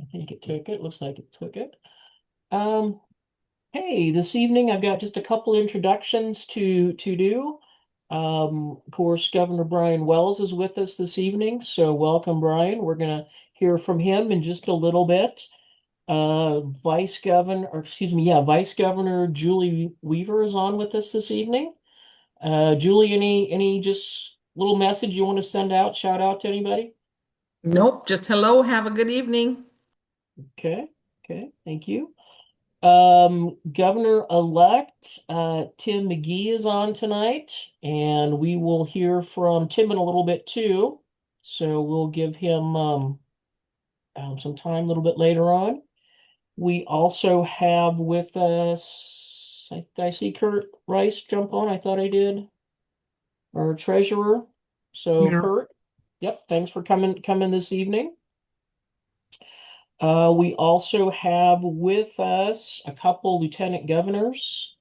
I think it took it. Looks like it took it. Um, hey, this evening I've got just a couple introductions to do. Of course, Governor Brian Wells is with us this evening, so welcome, Brian. We're gonna hear from him in just a little bit. Vice Governor, or excuse me, yeah, Vice Governor Julie Weaver is on with us this evening. Julie, any just little message you want to send out, shout out to anybody? Nope, just hello. Have a good evening. Okay, okay, thank you. Governor-elect Tim McGee is on tonight, and we will hear from Tim in a little bit too. So we'll give him some time a little bit later on. We also have with us, I see Kurt Rice jump on. I thought I did, our treasurer. So Yeah. Kurt, yep, thanks for coming this evening. We also have with us a couple lieutenant governors.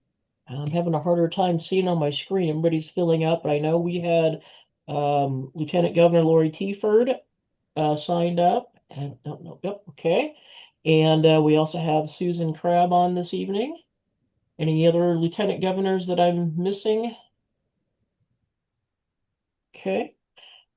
I'm having a harder time seeing on my screen. Everybody's filling up, but I know we had Lieutenant Governor Lori Teaford signed up. And don't know. Yep, okay. And we also have Susan Crabb on this evening. Any other lieutenant governors that I'm missing? Okay.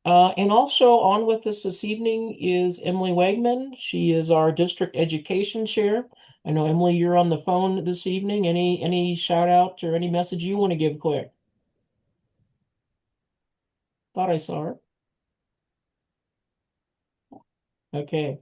And also on with us this evening is Emily Wegman. She is our district education chair. I know Emily, you're on the phone this evening. Any shout out or any message you want to give quick? Thought I saw her. Okay.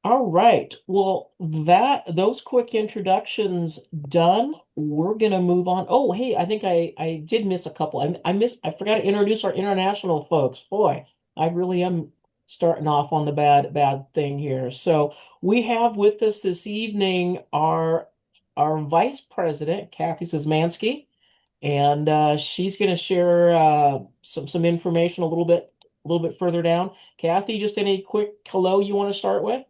All right. Well, those quick introductions done. We're gonna move on. Oh, hey, I think I did miss a couple. I forgot to introduce our international folks. Boy, I really am starting off on the bad thing here. So we have with us this evening our Vice President, Kathy Szymanski, and she's gonna share some information a little bit further down. Kathy, just any quick hello you want to start with?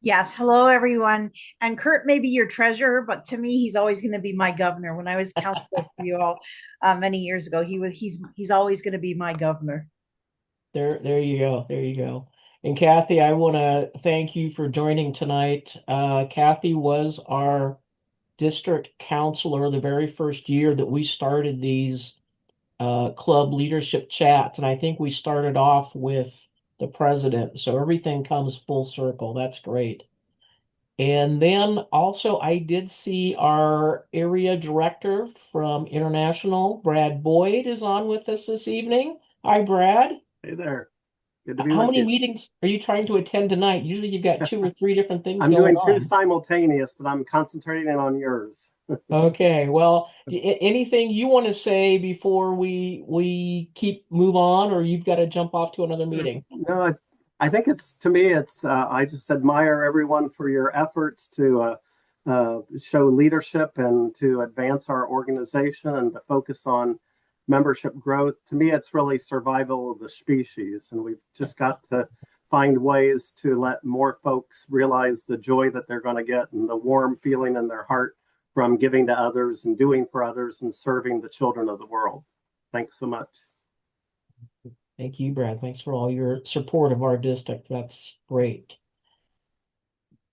Yes, hello everyone. And Kurt may be your treasurer, but to me, he's always going to be my governor. When I was counselor for you all many years ago, he's always going to be my governor. There you go. There you go. And Kathy, I want to thank you for joining tonight. Kathy was our district counselor the very first year that we started these club leadership chats, and I think we started off with the president. So everything comes full circle. That's great. And then also, I did see our area director from International, Brad Boyd, is on with us this evening. Hi, Brad. Hey there. Good to be How with many you. meetings are you trying to attend tonight? Usually you've got two or three different things I'm going doing two on. simultaneous, but I'm concentrating on yours. Okay, well, anything you want to say before we keep move on, or you've got to jump off to another meeting? No, I think it's to me, I just admire everyone for your efforts to show leadership and to advance our organization and to focus on membership growth. To me, it's really survival of the species, and we've just got to find ways to let more folks realize the joy that they're going to get and the warm feeling in their heart from giving to others and doing for others and serving the children of the world. Thanks so much. Thank you, Brad. Thanks for all your support of our district. That's great.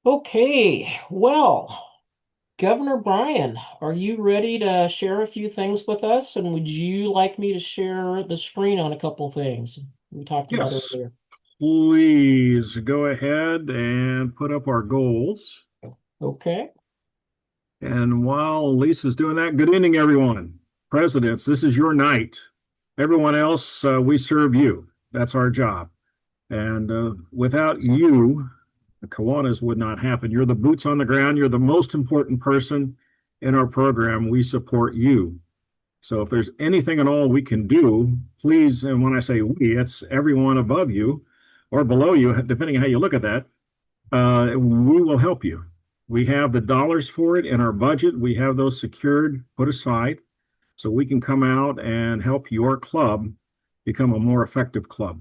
Okay, well. Governor Brian, are you ready to share a few things with us? And would you like me to share the screen on a couple things we talked about Yes, earlier? please go ahead and put up our goals. Okay. And while Lisa's doing that, good evening, everyone. Presidents, this is your night. Everyone else, we serve you. That's our job. And without you, the Kiwanis would not happen. You're the boots on the ground. You're the most important person in our program. We support you. So if there's anything at all we can do, please, and when I say we, it's everyone above you or below you, depending on how you look at that, we will help you. We have the dollars for it in our budget. We have those secured, put aside, so we can come out and help your club become a more effective club.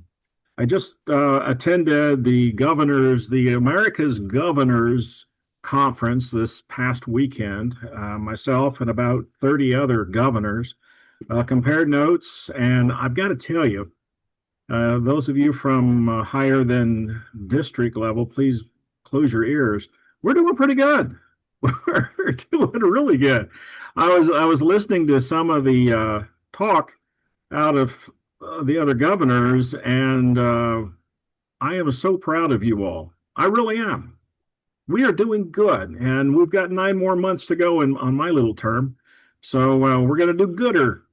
I just attended the America's Governors Conference this past weekend. Myself and about 30 other governors compared notes, and I've got to tell you, Those of you from higher than district level, please close your ears. We're doing pretty good. We're doing really good. I was listening to some of the talk out of the other governors, and I am so proud of you all. I really am. We are doing good, and we've got 9 more months to go on my little term. So we're going to do gooder,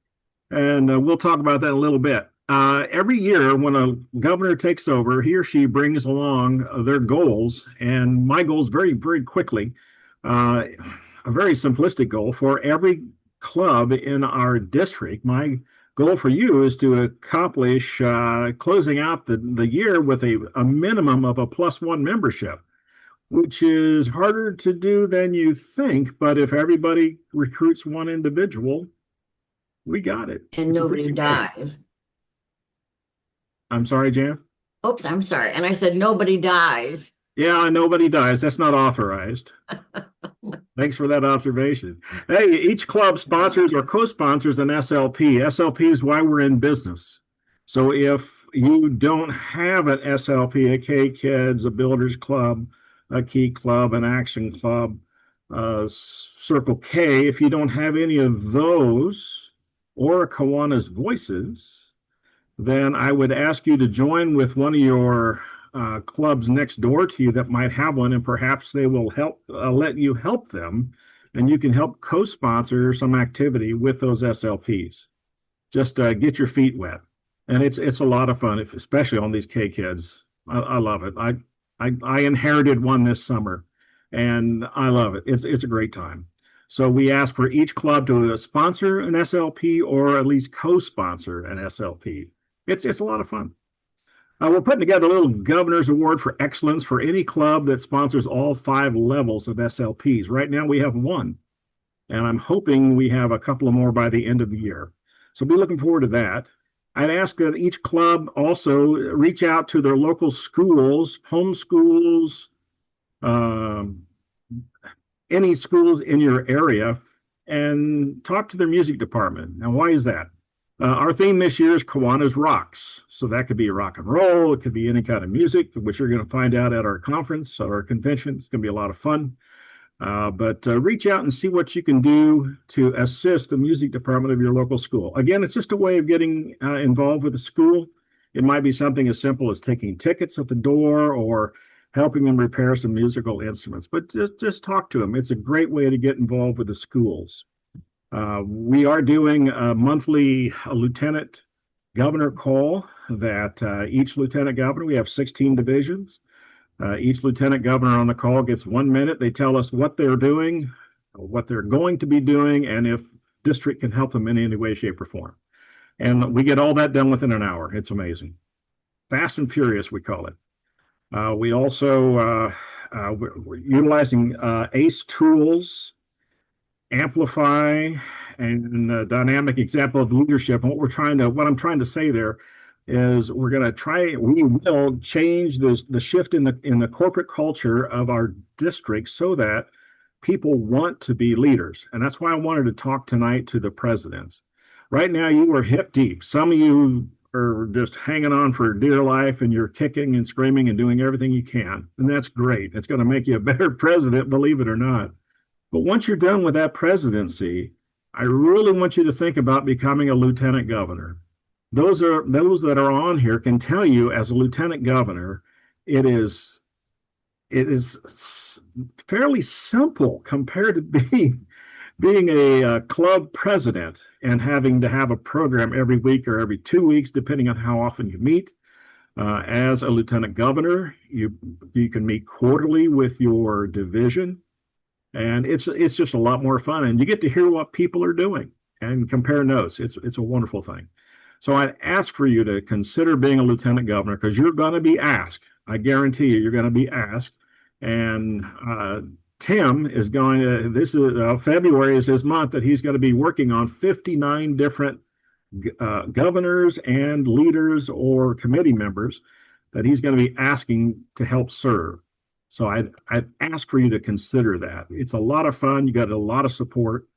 and we'll talk about that in a little bit. Every year, when a governor takes over, he or she brings along their goals, and my goals very, very quickly. A very simplistic goal for every club in our district. My goal for you is to accomplish closing out the year with a minimum of a +1 membership, which is harder to do than you think. But if everybody recruits one individual, we got it. And It's a nobody piece of cake. dies. I'm sorry, Jan. Oops, I'm sorry. And I said nobody dies. Yeah, nobody dies. That's not authorized. Thanks for that observation. Hey, each club sponsors or co-sponsors an SLP. SLP is why we're in business. So if you don't have an SLP, a K Kids, a Builders Club, a Key Club, an Action Club, Circle K, if you don't have any of those or a Kiwanis Voices, then I would ask you to join with one of your clubs next door to you that might have one, and perhaps they will help let you help them, and you can help co-sponsor some activity with those SLPs. Just get your feet wet, and it's a lot of fun, especially on these K Kids. I love it. I inherited one this summer, and I love it. It's a great time. So we ask for each club to sponsor an SLP or at least co-sponsor an SLP. It's a lot of fun. We're putting together a little Governor's Award for Excellence for any club that sponsors all 5 levels of SLPs. Right now we have 1, and I'm hoping we have a couple of more by the end of the year. So be looking forward to that. I'd ask that each club also reach out to their local schools, home schools, any schools in your area, and talk to their music department. Now, why is that? Our theme this year is Kiwanis Rocks. So that could be rock and roll. It could be any kind of music, which you're going to find out at our conference or our convention. It's going to be a lot of fun. But reach out and see what you can do to assist the music department of your local school. Again, it's just a way of getting involved with the school. It might be something as simple as taking tickets at the door or helping them repair some musical instruments. But just talk to them. It's a great way to get involved with the schools. We are doing a monthly lieutenant governor call that each lieutenant governor, we have 16 divisions. Each lieutenant governor on the call gets 1 minute. They tell us what they're doing, what they're going to be doing, and if district can help them in any way, shape, or form. And we get all that done within an hour. It's amazing. Fast and furious, we call it. We also, we're utilizing ACE tools, Amplify, and a dynamic example of leadership. And what I'm trying to say there is we will change the shift in the corporate culture of our district so that people want to be leaders. And that's why I wanted to talk tonight to the presidents. Right now, you are hip deep. Some of you are just hanging on for dear life, and you're kicking and screaming and doing everything you can. And that's great. It's going to make you a better president, believe it or not. But once you're done with that presidency, I really want you to think about becoming a lieutenant governor. Those that are on here can tell you, as a lieutenant governor, it is fairly simple compared to being a club president and having to have a program every week or every 2 weeks, depending on how often you meet. As a lieutenant governor, you can meet quarterly with your division, and it's just a lot more fun, and you get to hear what people are doing and compare notes. It's a wonderful thing. So I'd ask for you to consider being a lieutenant governor, because you're going to be asked. I guarantee you're going to be asked. And Tim is going to, this is February is his month that he's going to be working on 59 different governors and leaders or committee members that he's going to be asking to help serve. So I'd ask for you to consider that. It's a lot of fun. You got a lot of support.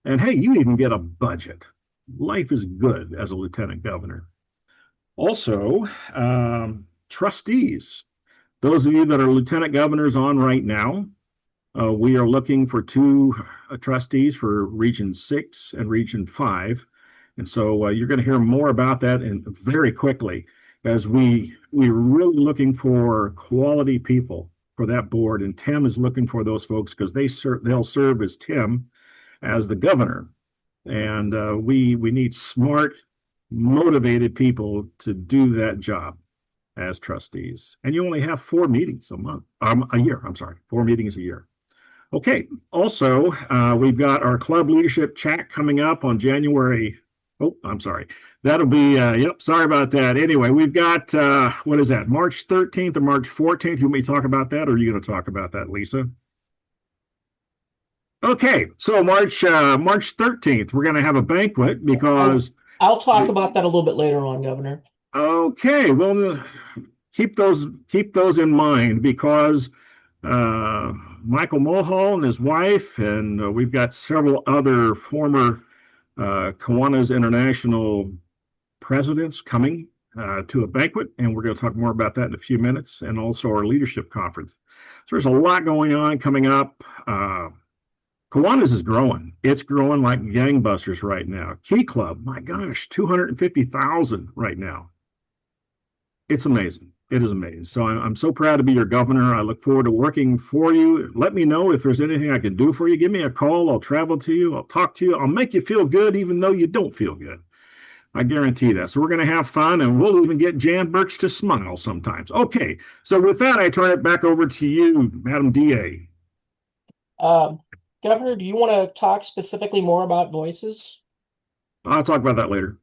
And hey, you even get a budget. Life is good as a lieutenant governor. Also, trustees, those of you that are lieutenant governors on right now, we are looking for two trustees for Region 6 and Region 5. And so you're going to hear more about that very quickly as we're really looking for quality people for that board. And Tim is looking for those folks because they'll serve as Tim as the governor. And we need smart, motivated people to do that job as trustees. And you only have 4 meetings a year. I'm sorry, 4 meetings a year. Okay. Also, we've got our club leadership chat coming up on January. Oh, I'm sorry. That'll be, yep, sorry about that. Anyway, we've got, what is that, March 13th or March 14th? You want me to talk about that, or are you going to talk about that, Lisa? Okay, so March 13th, we're going to have a banquet because. I'll talk about that a little bit later on, Governor. Okay, well, keep those in mind because Michael Mulhall and his wife, and we've got several other former Kiwanis International presidents coming to a banquet, and we're going to talk more about that in a few minutes, and also our leadership conference. So there's a lot going on coming up. Kiwanis is growing. It's growing like gangbusters right now. Key Club, my gosh, 250,000 right now. It's amazing. It is amazing. So I'm so proud to be your governor. I look forward to working for you. Let me know if there's anything I can do for you. Give me a call. I'll travel to you. I'll talk to you. I'll make you feel good even though you don't feel good. I guarantee that. So we're going to have fun, and we'll even get Jan Birch to smile sometimes. Okay. So with that, I turn it back over to you, Madam DA. Governor, do you want to talk specifically more about voices? I'll talk about that later.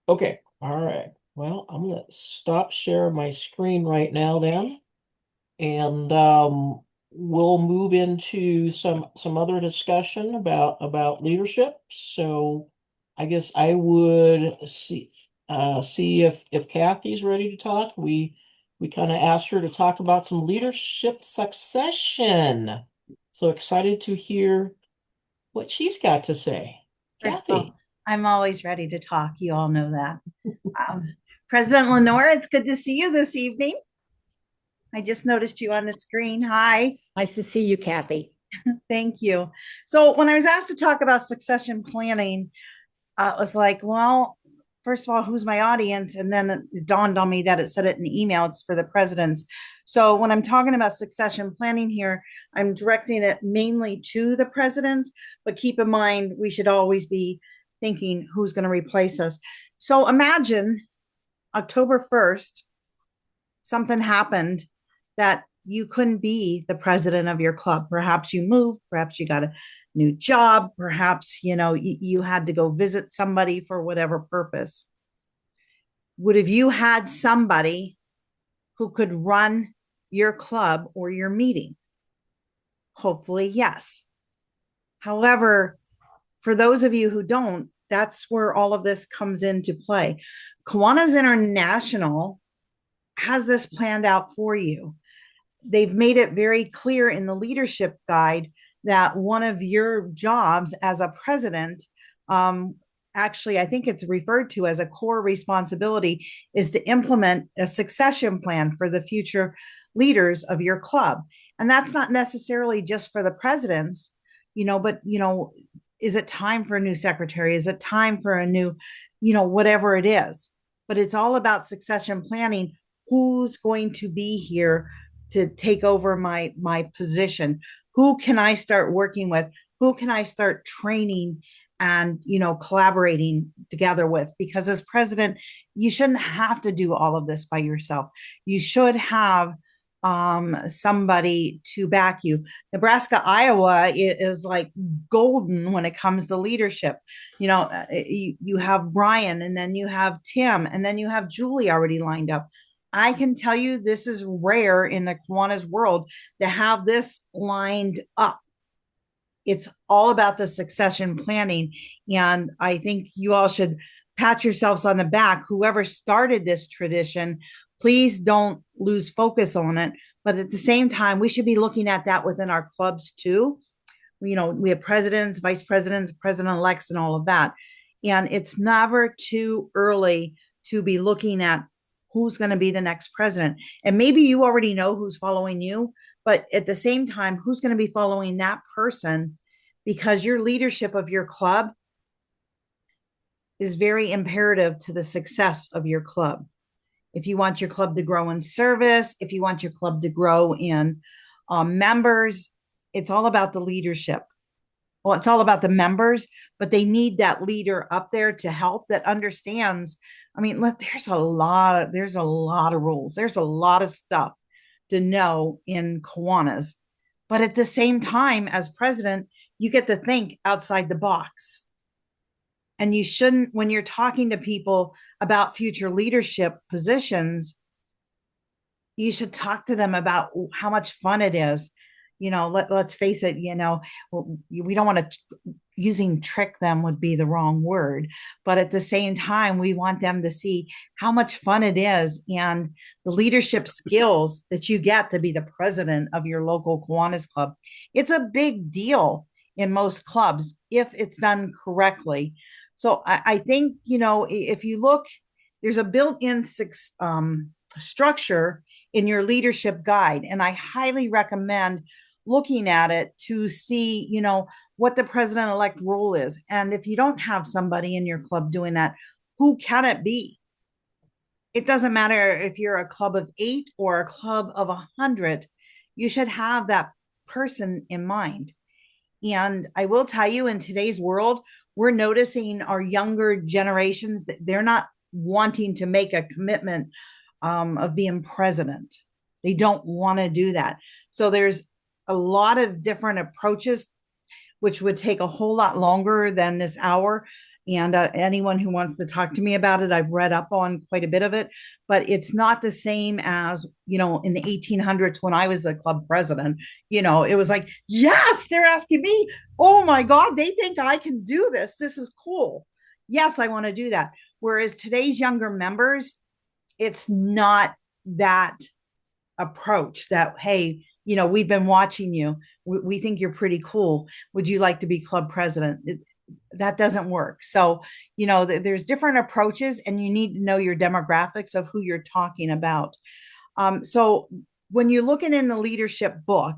Okay. All right. Well, I'm going to stop sharing my screen right now then, and we'll move into some other discussion about leadership. So I guess I would see if Kathy's ready to talk. We kind of asked her to talk about some leadership succession. So excited to hear what she's got to say. First of Kathy. all, I'm always ready to talk. You all know that. President Lenore, it's good to see you this evening. I just noticed you on the screen. Hi. Nice to see you, Kathy. Thank you. So when I was asked to talk about succession planning, I was like, well, first of all, who's my audience? And then it dawned on me that it said it in the email. It's for the presidents. So when I'm talking about succession planning here, I'm directing it mainly to the presidents, but keep in mind, we should always be thinking who's going to replace us. So imagine October 1st, something happened that you couldn't be the president of your club. Perhaps you moved, perhaps you got a new job, perhaps, you had to go visit somebody for whatever purpose. Would have you had somebody who could run your club or your meeting? Hopefully, yes. However, for those of you who don't, that's where all of this comes into play. Kiwanis International has this planned out for you. They've made it very clear in the leadership guide that one of your jobs as a president, actually, I think it's referred to as a core responsibility, is to implement a succession plan for the future leaders of your club. And that's not necessarily just for the presidents, but, is it time for a new secretary? Is it time for a new, whatever it is? But it's all about succession planning. Who's going to be here to take over my position? Who can I start working with? Who can I start training and, collaborating together with? Because as president, you shouldn't have to do all of this by yourself. You should have somebody to back you. Nebraska-Iowa is like golden when it comes to leadership. You have Brian, and then you have Tim, and then you have Julie already lined up. I can tell you this is rare in the Kiwanis world to have this lined up. It's all about the succession planning. And I think you all should pat yourselves on the back. Whoever started this tradition, please don't lose focus on it. But at the same time, we should be looking at that within our clubs too. We have presidents, vice presidents, president-elects, and all of that. And it's never too early to be looking at who's going to be the next president. And maybe you already know who's following you, but at the same time, who's going to be following that person, because your leadership of your club is very imperative to the success of your club. If you want your club to grow in service, if you want your club to grow in members, it's all about the leadership. Well, it's all about the members, but they need that leader up there to help, that understands. I mean, there's a lot of rules. There's a lot of stuff to know in Kiwanis. But at the same time, as president, you get to think outside the box. And you shouldn't, when you're talking to people about future leadership positions, you should talk to them about how much fun it is. Let's face it, we don't want to, using trick them would be the wrong word, but at the same time, we want them to see how much fun it is and the leadership skills that you get to be the president of your local Kiwanis club. It's a big deal in most clubs if it's done correctly. So I think, if you look, there's a built-in structure in your leadership guide, and I highly recommend looking at it to see, what the president-elect role is. And if you don't have somebody in your club doing that, who can it be? It doesn't matter if you're a club of 8 or a club of 100, you should have that person in mind. And I will tell you, in today's world, we're noticing our younger generations that they're not wanting to make a commitment of being president. They don't want to do that. So there's a lot of different approaches, which would take a whole lot longer than this hour. And anyone who wants to talk to me about it, I've read up on quite a bit of it, but it's not the same as, in the 1800s when I was a club president. It was like, yes, they're asking me. Oh my God, they think I can do this. This is cool. Yes, I want to do that. Whereas today's younger members, it's not that approach that, hey, we've been watching you. We think you're pretty cool. Would you like to be club president? That doesn't work. So, there's different approaches, and you need to know your demographics of who you're talking about. So when you're looking in the leadership book,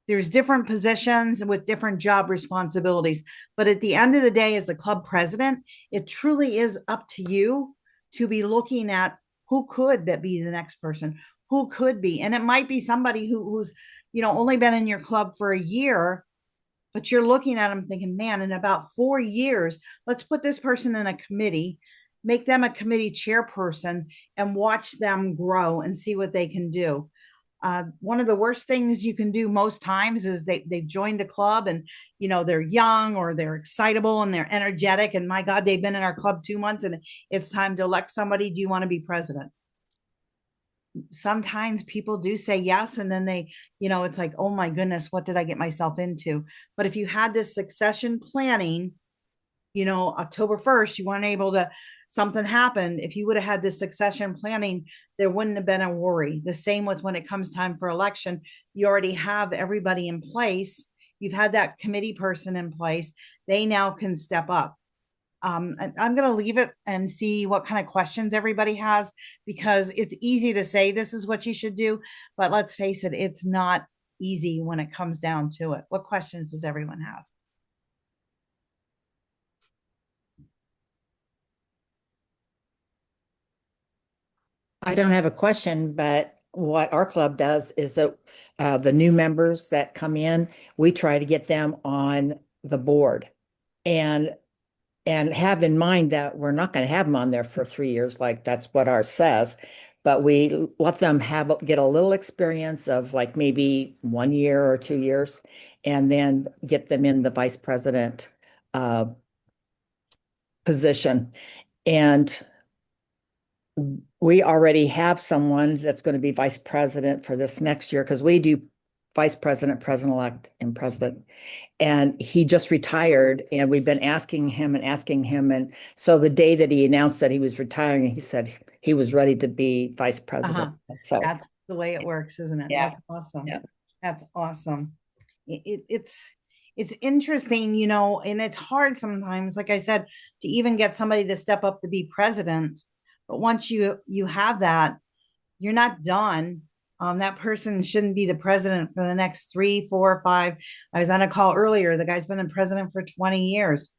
there's different positions with different job responsibilities. But at the end of the day, as the club president, it truly is up to you to be looking at who could that be the next person, who could be. And it might be somebody who's, only been in your club for a year, but you're looking at them thinking, man, in about 4 years, let's put this person in a committee, make them a committee chairperson, and watch them grow and see what they can do. One of the worst things you can do most times is they've joined a club and, they're young or they're excitable and they're energetic. And my God, they've been in our club 2 months and it's time to elect somebody. Do you want to be president? Sometimes people do say yes, and then they, it's like, oh my goodness, what did I get myself into? But if you had this succession planning, October 1st, you weren't able to, something happened. If you would have had this succession planning, there wouldn't have been a worry. The same with when it comes time for election, you already have everybody in place. You've had that committee person in place. They now can step up. I'm going to leave it and see what kind of questions everybody has, because it's easy to say this is what you should do, but let's face it, it's not easy when it comes down to it. What questions does everyone have? I don't have a question, but what our club does is that the new members that come in, we try to get them on the board and have in mind that we're not going to have them on there for 3 years, like that's what ours says, but we let them get a little experience of like maybe 1 year or 2 years, and then get them in the vice president position. And we already have someone that's going to be vice president for this next year, because we do vice president, president-elect, and president. And he just retired, and we've been asking him. And so the day that he announced that he was retiring, he said he was ready to be vice president. So that's the way it works, isn't it? Yeah. That's awesome. Yeah. That's awesome. It's interesting, and it's hard sometimes, like I said, to even get somebody to step up to be president. But once you have that, you're not done. That person shouldn't be the president for the next 3, 4, 5. I was on a call earlier. The guy's been the president for 20 years.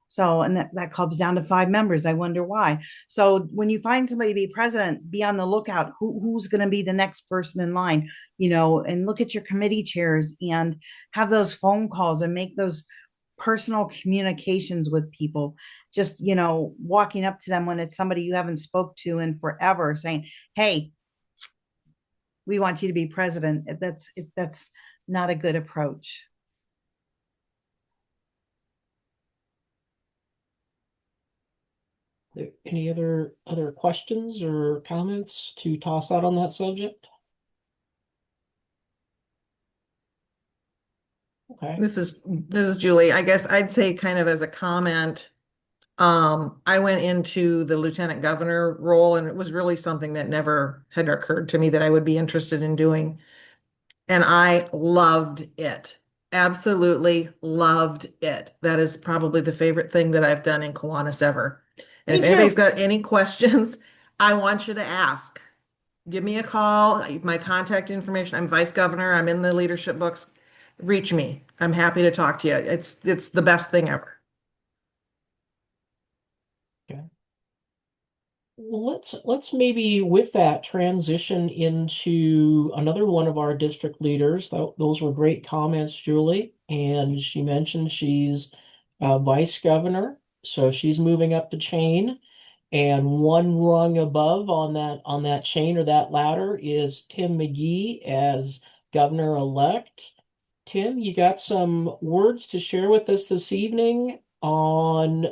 So, and that club's down to 5 members. I wonder why. So when you find somebody to be president, be on the lookout. Who's going to be the next person in line, and look at your committee chairs and have those phone calls and make those personal communications with people. Just, walking up to them when it's somebody you haven't spoke to in forever saying, hey, we want you to be president. That's not a good approach. Any other questions or comments to toss out on that subject? Okay. This is Julie. I guess I'd say kind of as a comment, I went into the lieutenant governor role, and it was really something that never had occurred to me that I would be interested in doing. And I loved it. Absolutely loved it. That is probably the favorite thing that I've done in Kiwanis ever. And Me if anybody's too. got any questions, I want you to ask. Give me a call. My contact information. I'm vice governor. I'm in the leadership books. Reach me. I'm happy to talk to you. It's the best thing ever. Okay. Well, let's maybe with that transition into another one of our district leaders. Those were great comments, Julie. And she mentioned she's vice governor, so she's moving up the chain. And one rung above on that chain or that ladder is Tim McGee as governor-elect. Tim, you got some words to share with us this evening on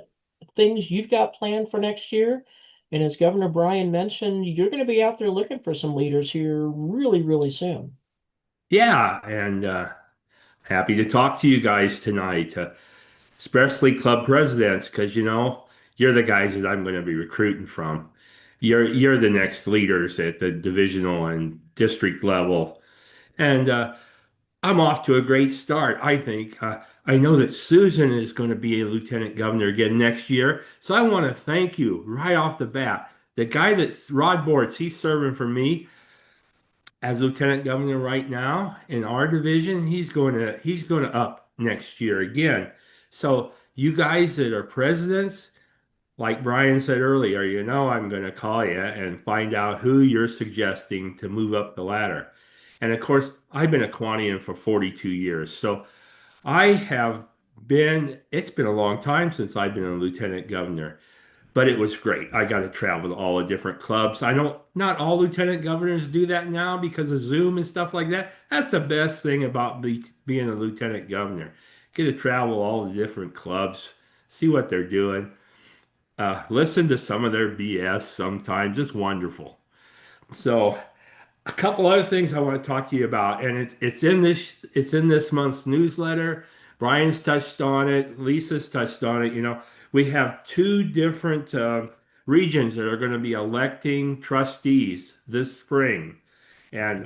things you've got planned for next year. And as Governor Bryan mentioned, you're going to be out there looking for some leaders here really, really soon. Yeah, and happy to talk to you guys tonight, especially club presidents, because you're the guys that I'm going to be recruiting from. You're the next leaders at the divisional and district level, and I'm off to a great start. I think I know that Susan is going to be a lieutenant governor again next year, so I want to thank you right off the bat. The guy that's Rod Bortz, he's serving for me as lieutenant governor right now in our division. He's going to up next year again. So you guys that are presidents, like Brian said earlier, I'm going to call you and find out who you're suggesting to move up the ladder. And of course, I've been a Kiwanian for 42 years. So it's been a long time since I've been a lieutenant governor. But it was great. I got to travel to all the different clubs. I know not all lieutenant governors do that now because of Zoom and stuff like that. That's the best thing about being a lieutenant governor. Get to travel all the different clubs, see what they're doing, listen to some of their BS sometimes. It's wonderful. So a couple other things I want to talk to you about, and it's in this month's newsletter. Brian's touched on it. Lisa's touched on it. We have two different regions that are going to be electing trustees this spring, and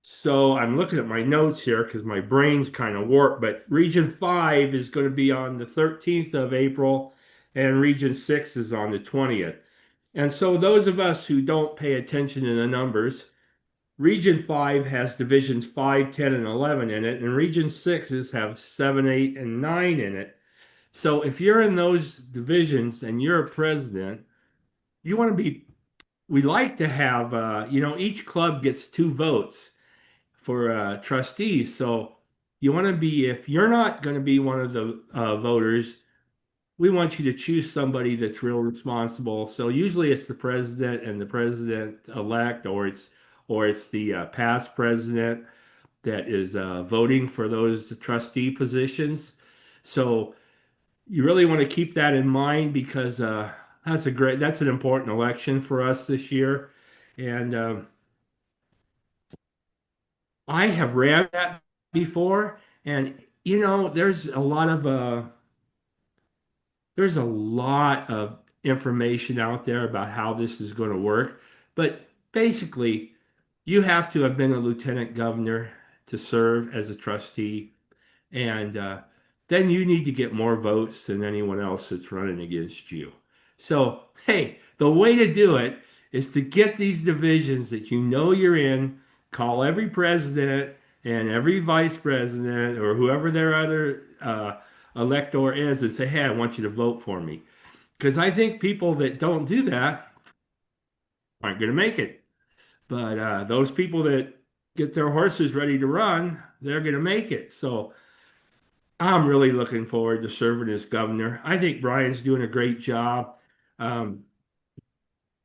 so I'm looking at my notes here because my brain's kind of warped. But Region 5 is going to be on the 13th of April, and Region 6 is on the 20th. And so those of us who don't pay attention to the numbers, Region 5 has divisions 5, 10, and 11 in it, and Region 6s have 7, 8, and 9 in it. So if you're in those divisions and you're a president, you want to be, we like to have, each club gets 2 votes for trustees. So you want to be, if you're not going to be one of the voters, we want you to choose somebody that's real responsible. So usually it's the president and the president-elect, or it's the past president that is voting for those trustee positions. So you really want to keep that in mind because that's an important election for us this year. And I have read that before, and there's a lot of information out there about how this is going to work. But basically, you have to have been a lieutenant governor to serve as a trustee, and then you need to get more votes than anyone else that's running against you. So, hey, the way to do it is to get these divisions that you know you're in, call every president and every vice president or whoever their other elector is and say, hey, I want you to vote for me. Because I think people that don't do that aren't going to make it. But those people that get their horses ready to run, they're going to make it. So I'm really looking forward to serving as governor. I think Brian's doing a great job. Um,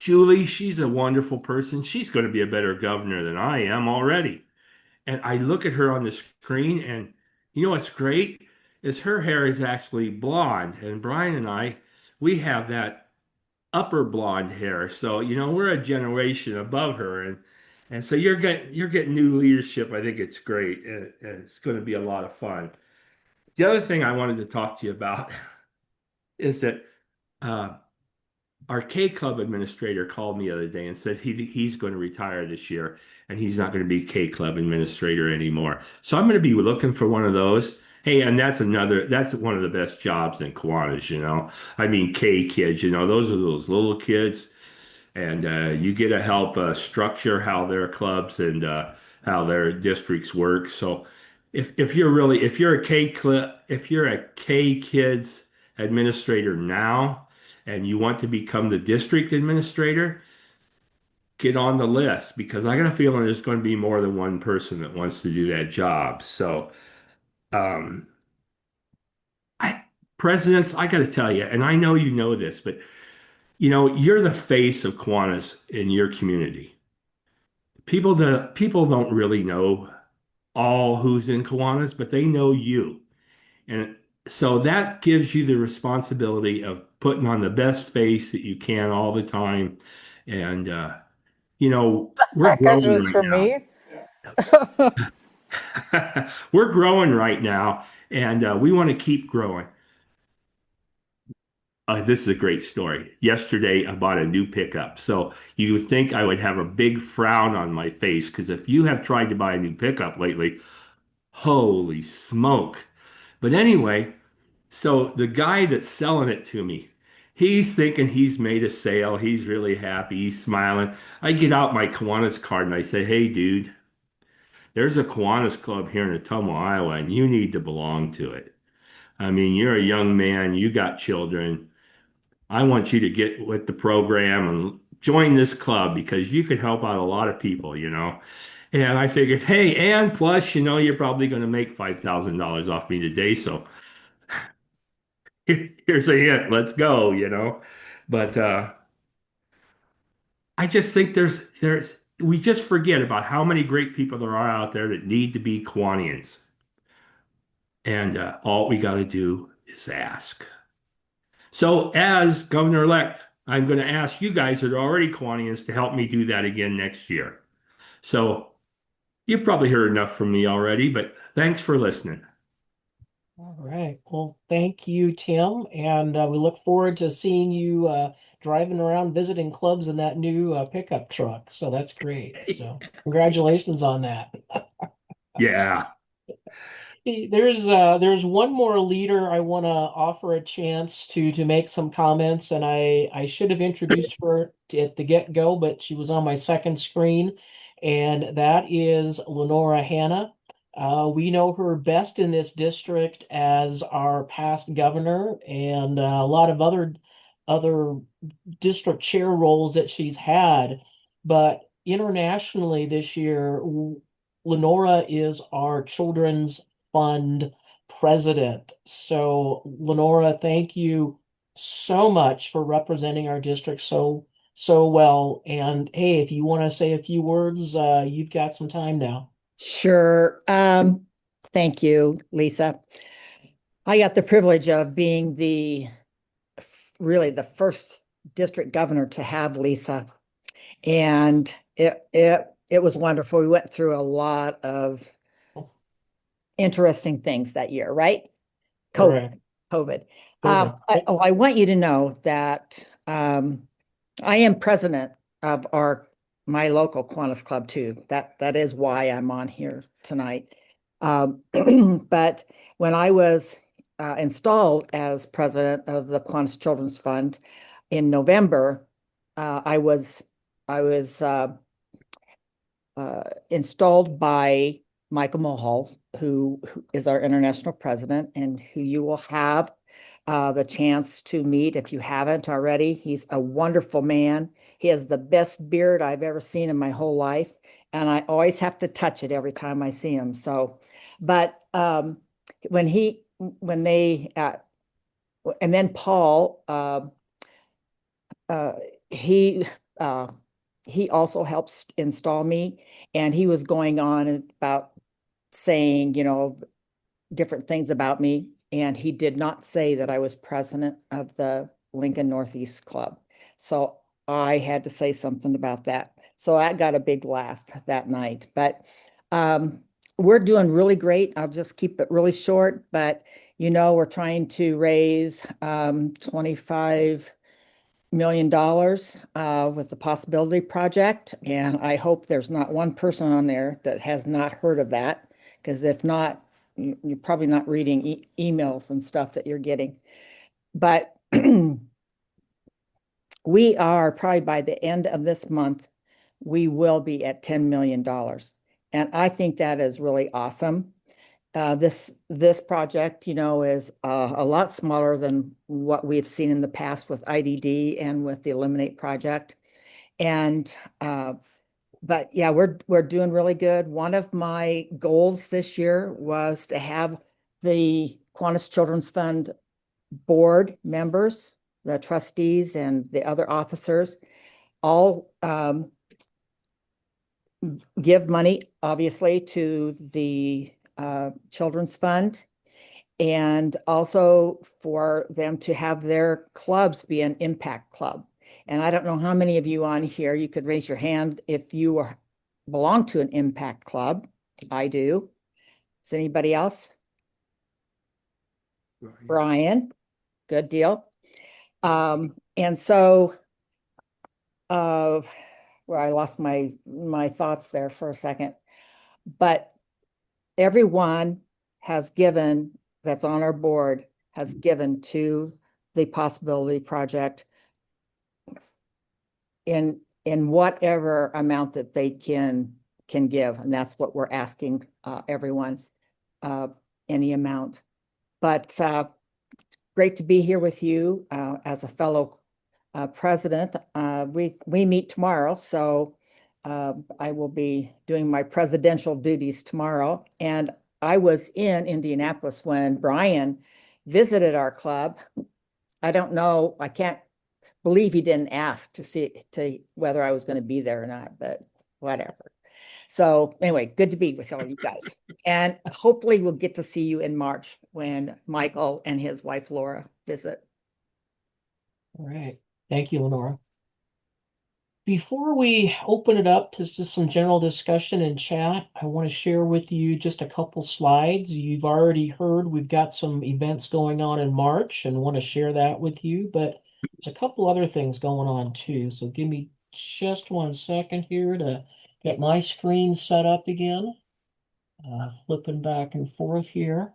Julie, she's a wonderful person. She's going to be a better governor than I am already. And I look at her on the screen, and you know what's great is her hair is actually blonde. And Brian and I, we have that upper blonde hair. So, you know, we're a generation above her. And so you're getting new leadership. I think it's great. And it's going to be a lot of fun. The other thing I wanted to talk to you about is that uh, our K Club administrator called me the other day and said he's going to retire this year and he's not going to be K Club administrator anymore. So I'm going to be looking for one of those. Hey, and that's one of the best jobs in Kiwanis, you know. I mean, K kids, you know, those are those little kids, and you get to help structure how their clubs and how their districts work. So if you're a K kids administrator now and you want to become the district administrator, get on the list because I got a feeling there's going to be more than one person that wants to do that job. So, um, I, presidents, I got to tell you, and I know you know this, but you know, you're the face of Kiwanis in your community. People don't really know all who's in Kiwanis, but they know you. And so that gives you the responsibility of putting on the best face that you can all the time. And you know, we're That question growing was right for me. now. We're growing right now, and we want to keep growing. This is a great story. Yesterday, I bought a new pickup. So you would think I would have a big frown on my face because if you have tried to buy a new pickup lately, holy smoke. But anyway, so the guy that's selling it to me, he's thinking he's made a sale. He's really happy. He's smiling. I get out my Kiwanis card and I say, hey, dude, there's a Kiwanis club here in Ottumwa, Iowa, and you need to belong to it. I mean, you're a young man, you got children. I want you to get with the program and join this club because you could help out a lot of people, you know. And I figured, hey, and plus, you know, you're probably going to make $5,000 off me today. So here's a hint. Let's go, you know. But I just think we just forget about how many great people there are out there that need to be Kiwanians. And all we got to do is ask. So, as governor-elect, I'm going to ask you guys that are already Kiwanians to help me do that again next year. So, you've probably heard enough from me already, but thanks for listening. All right. Well, thank you, Tim. And we look forward to seeing you driving around visiting clubs in that new pickup truck. So that's great. So congratulations on that. Yeah. Hey, there's one more leader I want to offer a chance to make some comments, and I should have introduced her at the get-go, but she was on my second screen, and that is Lenora Hanna. We know her best in this district as our past governor and a lot of other district chair roles that she's had, but internationally this year, Lenora is our children's fund president. So, Lenora, thank you so much for representing our district so well. And hey, if you want to say a few words, you've got some time now. Sure. Thank you, Lisa. I got the privilege of being really the first district governor to have Lisa. And it was wonderful. We went through a lot of interesting things that year, right? COVID. I want you to know that I am president of my local Kiwanis Club too. That is why I'm on here tonight. But when I was installed as president of the Kiwanis Children's Fund in November, I was installed by Michael Mulhall, who is our international president, and who you will have the chance to meet if you haven't already. He's a wonderful man. He has the best beard I've ever seen in my whole life, and I always have to touch it every time I see him. So, but when they and then Paul, uh, he uh, he also helps install me, and he was going on about saying, different things about me, and he did not say that I was president of the Lincoln Northeast Club. So I had to say something about that. So I got a big laugh that night. But um, we're doing really great. I'll just keep it really short, but we're trying to raise $25 million with the Possibility Project. And I hope there's not one person on there that has not heard of that, because if not, you're probably not reading emails and stuff that you're getting. But we are probably by the end of this month, we will be at $10 million. And I think that is really awesome. This project, is a lot smaller than what we've seen in the past with IDD and with the Eliminate project. And but yeah, we're doing really good. One of my goals this year was to have the Kiwanis Children's Fund board members, the trustees, and the other officers all give money, obviously, to the Children's Fund, and also for them to have their clubs be an impact club. And I don't know how many of you on here, you could raise your hand if you belong to an impact club. I do. Is anybody else? Brian, good deal. And so, well, I lost my thoughts there for a second, but everyone has given, that's on our board, has given to the Possibility Project in whatever amount that they can give, and that's what we're asking everyone, any amount. But it's great to be here with you as a fellow president. We meet tomorrow, so I will be doing my presidential duties tomorrow. And I was in Indianapolis when Brian visited our club. I don't know, I can't believe he didn't ask to whether I was going to be there or not, but whatever. So anyway, good to be with all you guys. And hopefully we'll get to see you in March when Michael and his wife Laura visit. All right. Thank you, Lenora. Before we open it up to just some general discussion and chat, I want to share with you just a couple slides. You've already heard we've got some events going on in March and want to share that with you, but there's a couple other things going on too. So give me just 1 second here to get my screen set up again. Flipping back and forth here.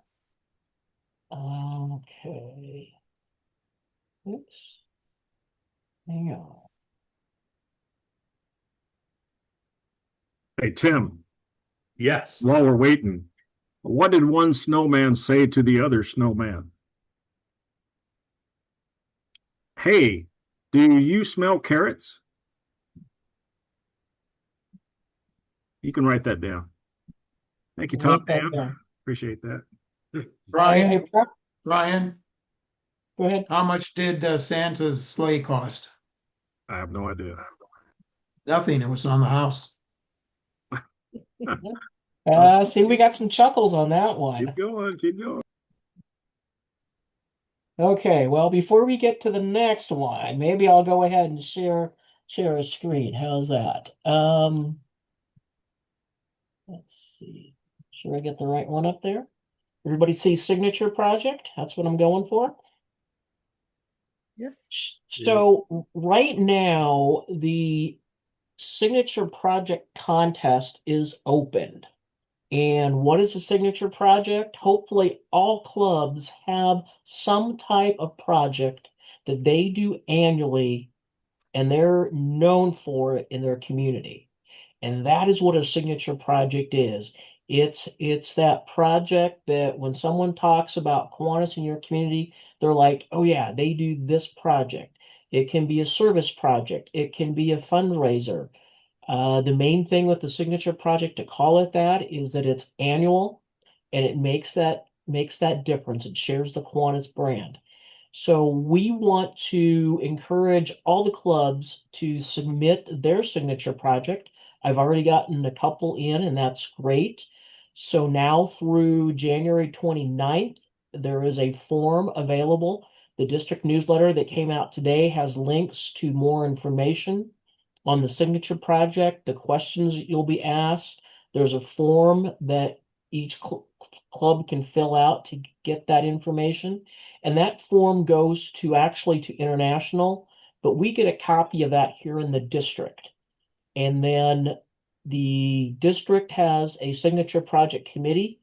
Okay. Oops. Hang on. Hey, Tim, Yes. while we're waiting, what did one snowman say to the other snowman? Hey, do you smell carrots? You can write that down. Thank you, Tom. Write that Dan. down. Appreciate that. Brian, Hey, Prep, Brian, go ahead. how much did Santa's sleigh cost? I have no idea. Nothing. It was on the house. See, we got some chuckles on that one. Keep going, keep going. Okay, well, before we get to the next one, maybe I'll go ahead and share a screen. How's that? Let's see. Sure I get the right one up there. Everybody see signature project? That's what I'm going for. Yes. So right now, the signature project contest is opened. And what is a signature project? Hopefully, all clubs have some type of project that they do annually and they're known for it in their community. And that is what a signature project is. It's that project that when someone talks about Kiwanis in your community, they're like, oh yeah, they do this project. It can be a service project. It can be a fundraiser. The main thing with the signature project to call it that is that it's annual and it makes that difference. It shares the Kiwanis brand. So we want to encourage all the clubs to submit their signature project. I've already gotten a couple in, and that's great. So now through January 29th, there is a form available. The district newsletter that came out today has links to more information on the signature project, the questions that you'll be asked. There's a form that each club can fill out to get that information. And that form goes to actually to international, but we get a copy of that here in the district. And then the district has a signature project committee,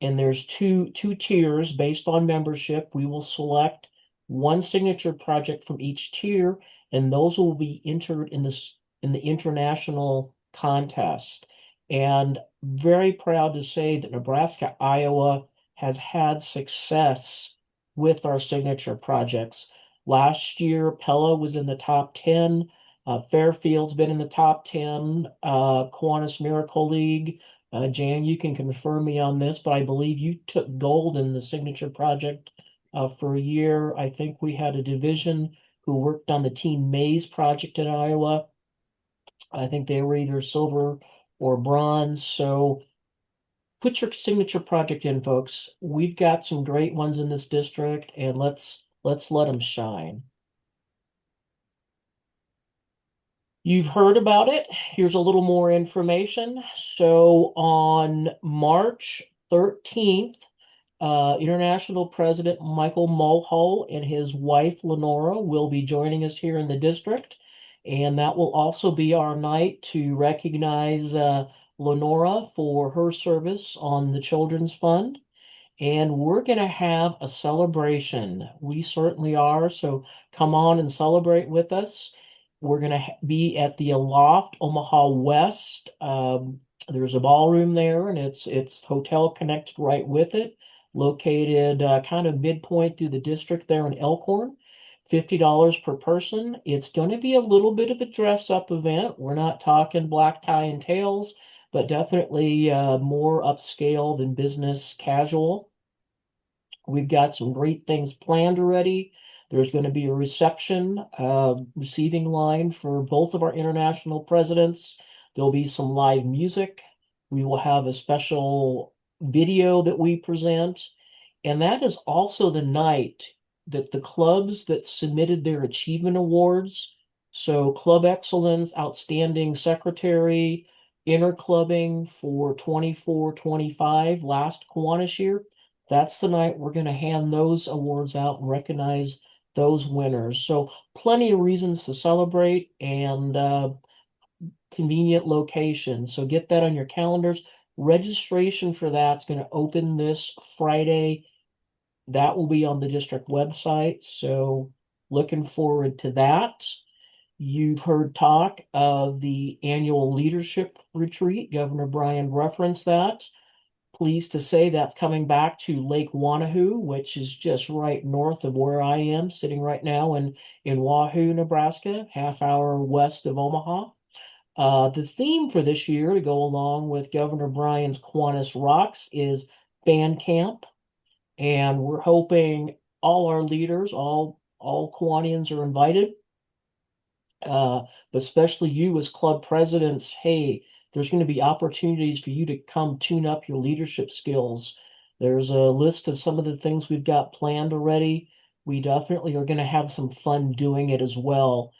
and there's two tiers based on membership. We will select one signature project from each tier, and those will be entered in the international contest. And very proud to say that Nebraska-Iowa has had success with our signature projects. Last year, Pella was in the top 10. Fairfield's been in the top 10. Kiwanis Miracle League. Jan, you can confirm me on this, but I believe you took gold in the signature project for a year. I think we had a division who worked on the Team Maze project in Iowa. I think they were either silver or bronze. So put your signature project in, folks. We've got some great ones in this district, and let's let them shine. You've heard about it. Here's a little more information. So on March 13th, International President Michael Mulhall and his wife Lenora will be joining us here in the district. And that will also be our night to recognize Lenora for her service on the Children's Fund. And we're going to have a celebration. We certainly are. So come on and celebrate with us. We're going to be at the Aloft Omaha West. There's a ballroom there, and it's hotel connected right with it, located kind of midpoint through the district there in Elkhorn. $50 per person. It's going to be a little bit of a dress-up event. We're not talking black tie and tails, but definitely more upscale than business casual. We've got some great things planned already. There's going to be a reception, receiving line for both of our international presidents. There'll be some live music. We will have a special video that we present. And that is also the night that the clubs that submitted their achievement awards, so Club Excellence, Outstanding Secretary, Interclubbing for 24-25 last Kiwanis year, that's the night we're going to hand those awards out and recognize those winners. So plenty of reasons to celebrate and convenient location. So get that on your calendars. Registration for that's going to open this Friday. That will be on the district website. So looking forward to that. You've heard talk of the annual leadership retreat. Governor Bryan referenced that. Pleased to say that's coming back to Lake Wanahoo, which is just right north of where I am, sitting right now in Wahoo, Nebraska, half hour west of Omaha. The theme for this year, to go along with Governor Bryan's Kiwanis Rocks, is band camp. And we're hoping all our leaders, all Kiwanians are invited. But especially you as club presidents, hey, there's going to be opportunities for you to come tune up your leadership skills. There's a list of some of the things we've got planned already. We definitely are going to have some fun doing it as well.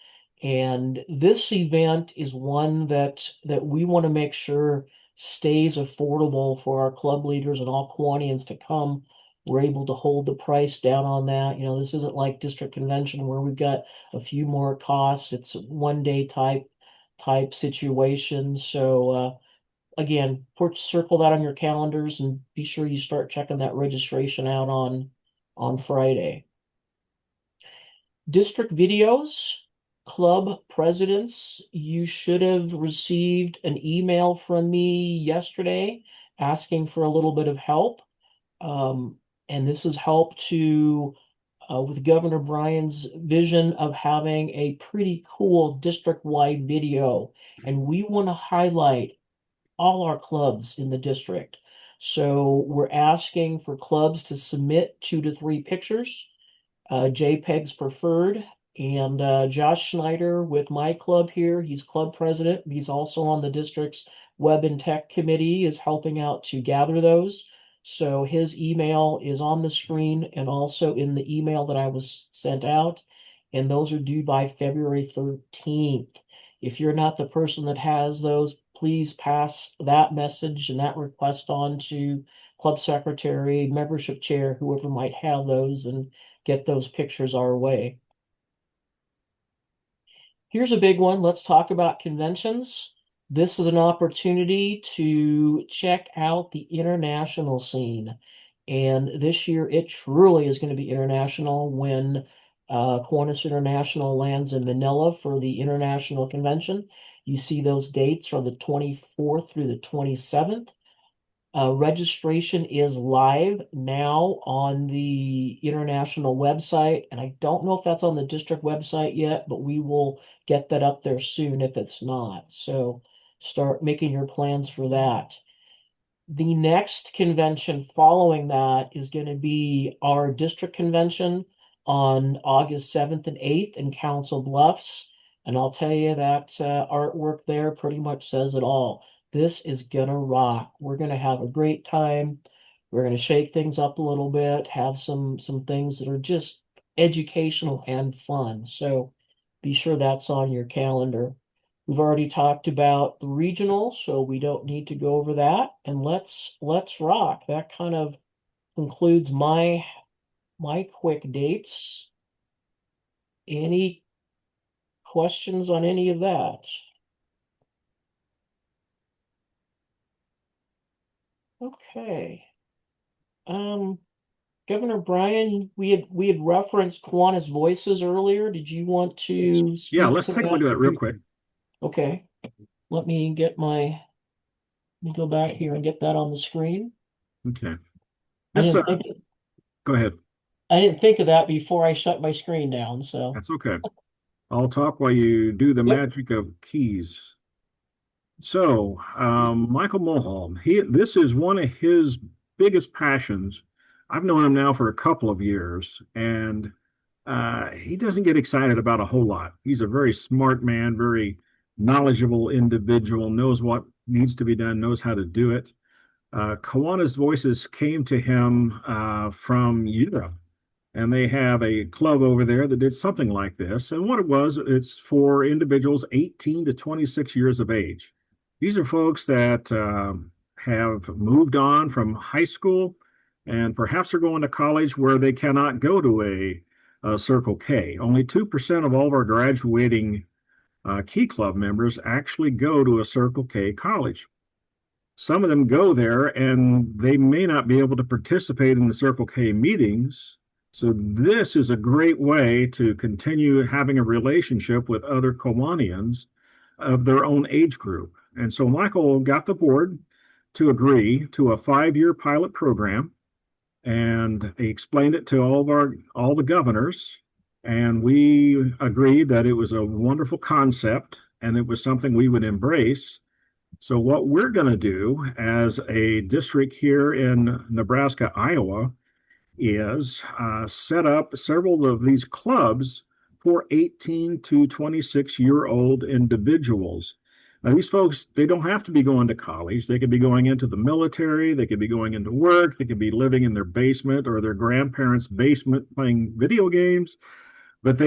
And this event is one that we want to make sure stays affordable for our club leaders and all Kiwanians to come. We're able to hold the price down on that. You know, this isn't like district convention where we've got a few more costs. It's one day type situation. So again, circle that on your calendars and be sure you start checking that registration out on Friday. District videos. club presidents, you should have received an email from me yesterday asking for a little bit of help. Um, and this is help to with Governor Bryan's vision of having a pretty cool district-wide video. And we want to highlight all our clubs in the district. So we're asking for clubs to submit 2 to 3 pictures, JPEGs preferred. And Josh Schneider with my club here, he's club president. He's also on the district's web and tech committee, is helping out to gather those. So his email is on the screen and also in the email that I was sent out. And those are due by February 13th. If you're not the person that has those, please pass that message and that request on to club secretary, membership chair, whoever might have those, and get those pictures our way. Here's a big one. Let's talk about conventions. This is an opportunity to check out the international scene. And this year, it truly is going to be international when Kiwanis International lands in Manila for the international convention. You see those dates are the 24th through the 27th. Registration is live now on the international website, and I don't know if that's on the district website yet, but we will get that up there soon if it's not. So start making your plans for that. The next convention following that is going to be our district convention on August 7th and 8th in Council Bluffs. And I'll tell you that artwork there pretty much says it all. This is gonna rock. We're gonna have a great time. We're gonna shake things up a little bit, have some things that are just educational and fun. So be sure that's on your calendar. We've already talked about the regional, so we don't need to go over that. And let's rock. That kind of concludes my quick dates. Any questions on any of that? Okay. Governor Bryan, we had referenced Kiwanis Voices earlier. Did you want to Yeah, speak let's to take a look at that real quick. Okay. Let me go back here and get that on the screen. Okay. I This, didn't think go ahead. I didn't think of that before I shut my screen down, so. That's okay. I'll talk while you do the Yep. magic of keys. So, Michael Mulholm, this is one of his biggest passions. I've known him now for a couple of years, and he doesn't get excited about a whole lot. He's a very smart man, very knowledgeable individual, knows what needs to be done, knows how to do it. Kiwanis Voices came to him from Europe, and they have a club over there that did something like this. And what it was, it's for individuals 18 to 26 years of age. These are folks that have moved on from high school and perhaps are going to college where they cannot go to a Circle K. Only 2% of all of our graduating Key Club members actually go to a Circle K college. Some of them go there and they may not be able to participate in the Circle K meetings. So this is a great way to continue having a relationship with other Kiwanians of their own age group. And so Michael got the board to agree to a 5-year pilot program, and he explained it to all the governors, and we agreed that it was a wonderful concept and it was something we would embrace. So what we're going to do as a district here in Nebraska-Iowa is set up several of these clubs for 18 to 26-year-old individuals. Now, these folks, they don't have to be going to college. They could be going into the military. They could be going into work. They could be living in their basement or their grandparents' basement playing video games. But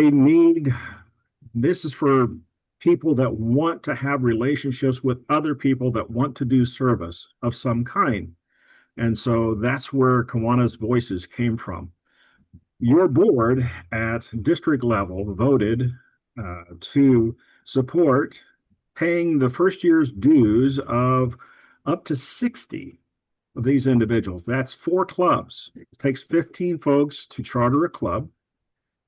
this is for people that want to have relationships with other people that want to do service of some kind. And so that's where Kiwanis Voices came from. Your board at district level voted to support paying the first year's dues of up to 60 of these individuals. That's 4 clubs. It takes 15 folks to charter a club.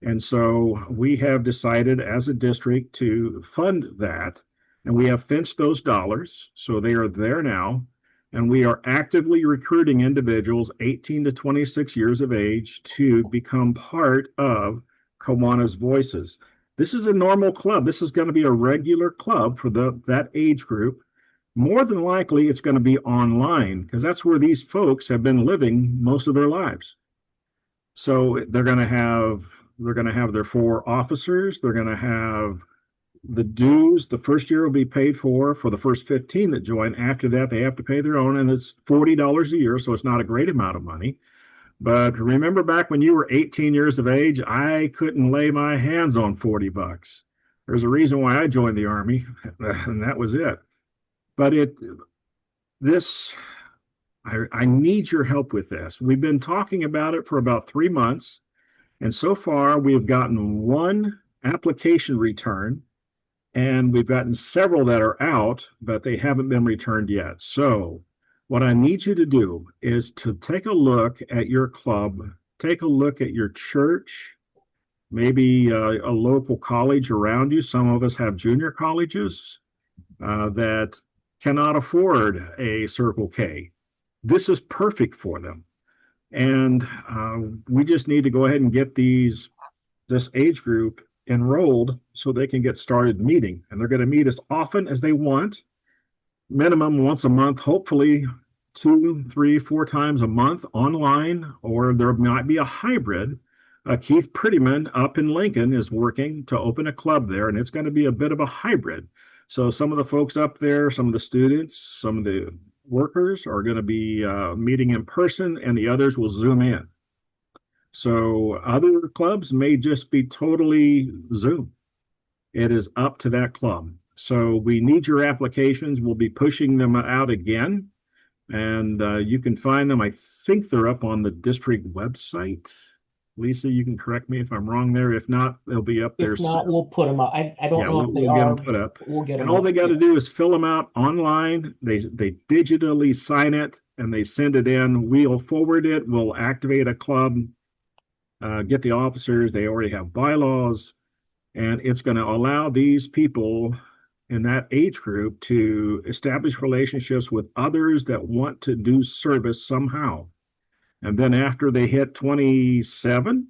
And so we have decided as a district to fund that. And we have fenced those dollars. So they are there now. And we are actively recruiting individuals 18 to 26 years of age to become part of Kiwanis Voices. This is a normal club. This is going to be a regular club for that age group. More than likely, it's going to be online because that's where these folks have been living most of their lives. So they're going to have their 4 officers. They're going to have the dues. The first year will be paid for the first 15 that join. After that, they have to pay their own, and it's $40 a year, so it's not a great amount of money. But remember back when you were 18 years of age, I couldn't lay my hands on $40. There's a reason why I joined the Army, and that was it. But I need your help with this. We've been talking about it for about 3 months, and so far we have gotten 1 application return, and we've gotten several that are out, but they haven't been returned yet. So what I need you to do is to take a look at your club, take a look at your church, maybe a local college around you. Some of us have junior colleges that cannot afford a Circle K. This is perfect for them. And we just need to go ahead and get this age group enrolled so they can get started meeting. And they're going to meet as often as they want, minimum once a month, hopefully 2, 3, 4 times a month online, or there might be a hybrid. Keith Prettyman up in Lincoln is working to open a club there, and it's going to be a bit of a hybrid. So some of the folks up there, some of the students, some of the workers are going to be meeting in person, and the others will Zoom in. So other clubs may just be totally Zoom. It is up to that club. So we need your applications. We'll be pushing them out again, and you can find them. I think they're up on the district website. Lisa, you can correct me if I'm wrong there. If not, they'll be up there. If not, we'll put them up. I don't Yeah, know if they we'll get are. them put up. We'll get And them all they up. got to do is fill them out online. They digitally sign it and they send it in. We'll forward it. We'll activate a club, get the officers. They already have bylaws, and it's going to allow these people in that age group to establish relationships with others that want to do service somehow. And then after they hit 27,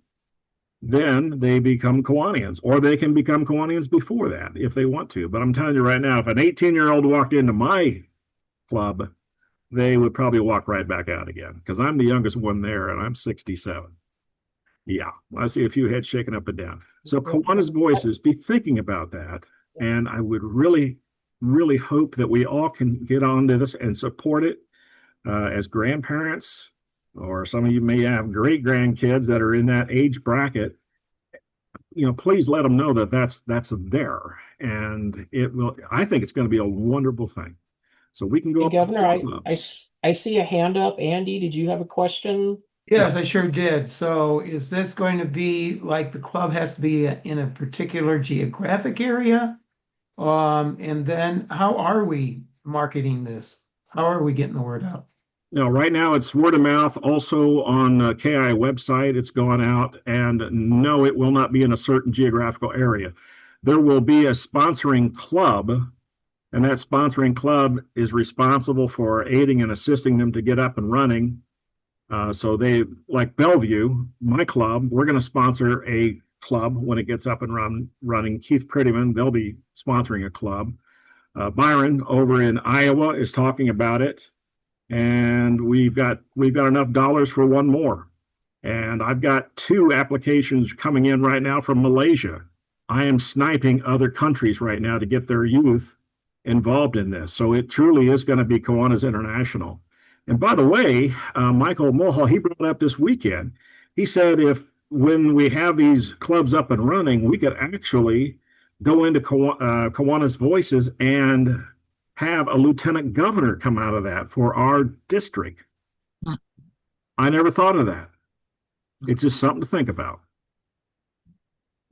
then they become Kiwanians, or they can become Kiwanians before that if they want to. But I'm telling you right now, if an 18-year-old walked into my club, they would probably walk right back out again because I'm the youngest one there and I'm 67. Yeah, I see a few heads shaking up and down. So Kiwanis Voices, be thinking about that. And I would really, really hope that we all can get onto this and support it as grandparents, or some of you may have great grandkids that are in that age bracket. Please let them know that that's there, and it will. I think it's going to be a wonderful thing. So we can go. Hey, up Governor, to I see a hand up. Andy, did you have a question? Yes, I sure did. So is this going to be like the club has to be in a particular geographic area? And then how are we marketing this? How are we getting the word out? No, right now it's word of mouth. Also on KI website, it's gone out. And no, it will not be in a certain geographical area. There will be a sponsoring club, and that sponsoring club is responsible for aiding and assisting them to get up and running. So they, like Bellevue, my club, we're going to sponsor a club when it gets up and running. Keith Prettyman, they'll be sponsoring a club. Byron over in Iowa is talking about it. And we've got enough dollars for one more. And I've got 2 applications coming in right now from Malaysia. I am sniping other countries right now to get their youth involved in this. So it truly is going to be Kiwanis International. And by the way, Michael Mulhall, he brought up this weekend. He said when we have these clubs up and running, we could actually go into Kiwanis Voices and have a lieutenant governor come out of that for our district. I never thought of that. It's just something to think about.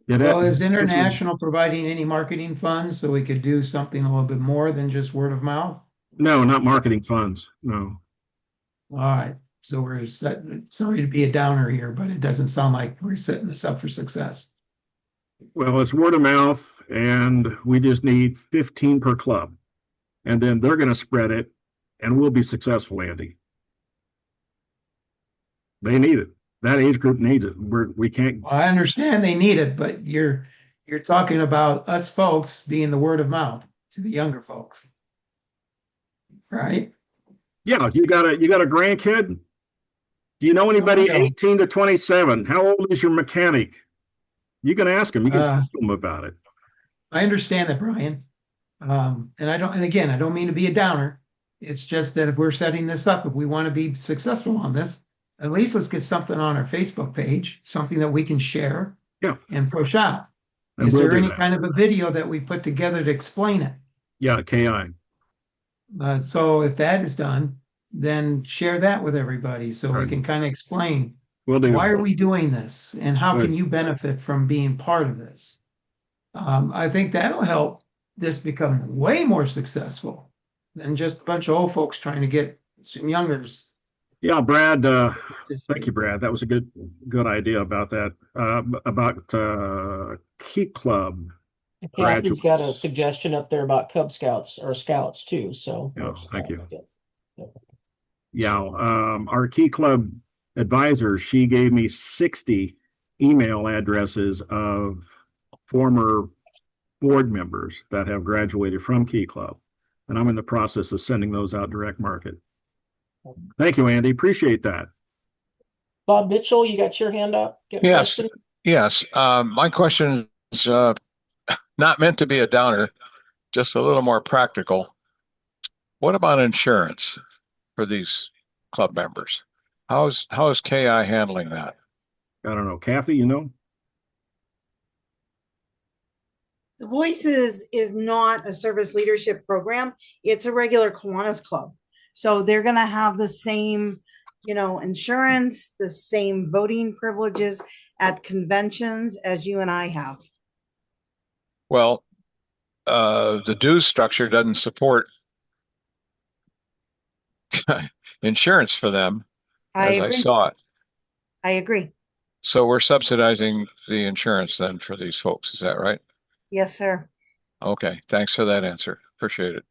Well, is International providing any marketing funds so we could do something a little bit more than just word of mouth? No, not marketing funds. No. All right. So we're sorry to be a downer here, but it doesn't sound like we're setting this up for success. Well, it's word of mouth, and we just need 15 per club. And then they're going to spread it, and we'll be successful, Andy. They need it. That age group needs it. We can't. Well, I understand they need it, but you're talking about us folks being the word of mouth to the younger folks, right? Yeah, you got a grandkid? Do you know anybody No, I don't. 18 to 27? How old is your mechanic? You can ask him. You can Uh, talk to him about it. I understand that, Brian. And again, I don't mean to be a downer. It's just that if we're setting this up, if we want to be successful on this, at least let's get something on our Facebook page, something that we can share Yeah, and push out. and Is we'll there do any that. kind of a video that we put together to explain it? Yeah, KI. So if that is done, then share that with everybody so we Right. can kind of explain We'll do. why are we doing this and how can Good. you benefit from being part of this? I think that'll help this become way more successful than just a bunch of old folks trying to get some youngers. Yeah, Brad. to Thank you, Brad. That was a good idea about that. About Key Club Kathy's got a graduates. suggestion up there about Cub Scouts or Scouts too, so. Yeah, thank you. Yeah. Yeah, our Key Club advisor, she gave me 60 email addresses of former board members that have graduated from Key Club, and I'm in the process of sending those out direct market. Thank you, Andy. Appreciate that. Bob Mitchell, you got your hand up? Got a Yes, question? yes. My question is not meant to be a downer, just a little more practical. What about insurance for these club members? How is KI handling that? I don't know, Kathy, you know? The Voices is not a service leadership program. It's a regular Kiwanis club. So they're going to have the same, insurance, the same voting privileges at conventions as you and I have. Well, the dues structure doesn't support insurance for them, I as I agree. saw it. I agree. So we're subsidizing the insurance then for these folks. Is that right? Yes, sir. Okay. Thanks for that answer. Appreciate it.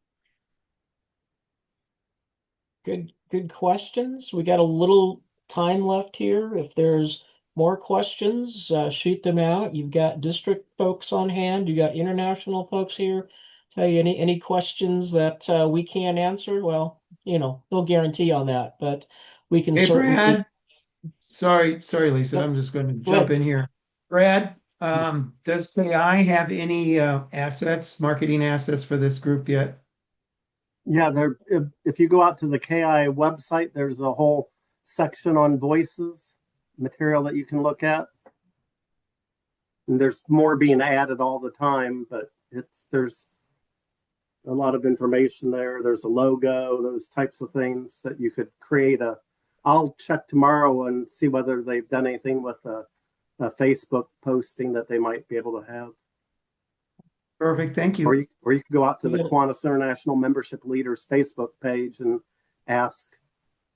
Good questions. We got a little time left here. If there's more questions, shoot them out. You've got district folks on hand. You got international folks here. Tell you any questions that we can't answer. Well, no guarantee on that, but we can Hey, certainly. Brad. Sorry, Lisa. Yep. I'm just going to Go jump ahead. in here. Brad, does KI have any marketing assets for this group yet? Yeah, if you go out to the KI website, there's a whole section on voices material that you can look at. And there's more being added all the time, but there's a lot of information there. There's a logo, those types of things that you could create I'll check tomorrow and see whether they've done anything with a Facebook posting that they might be able to have. Perfect. Thank Or you. you could go out to the Yeah. Kiwanis International Membership Leaders Facebook page and ask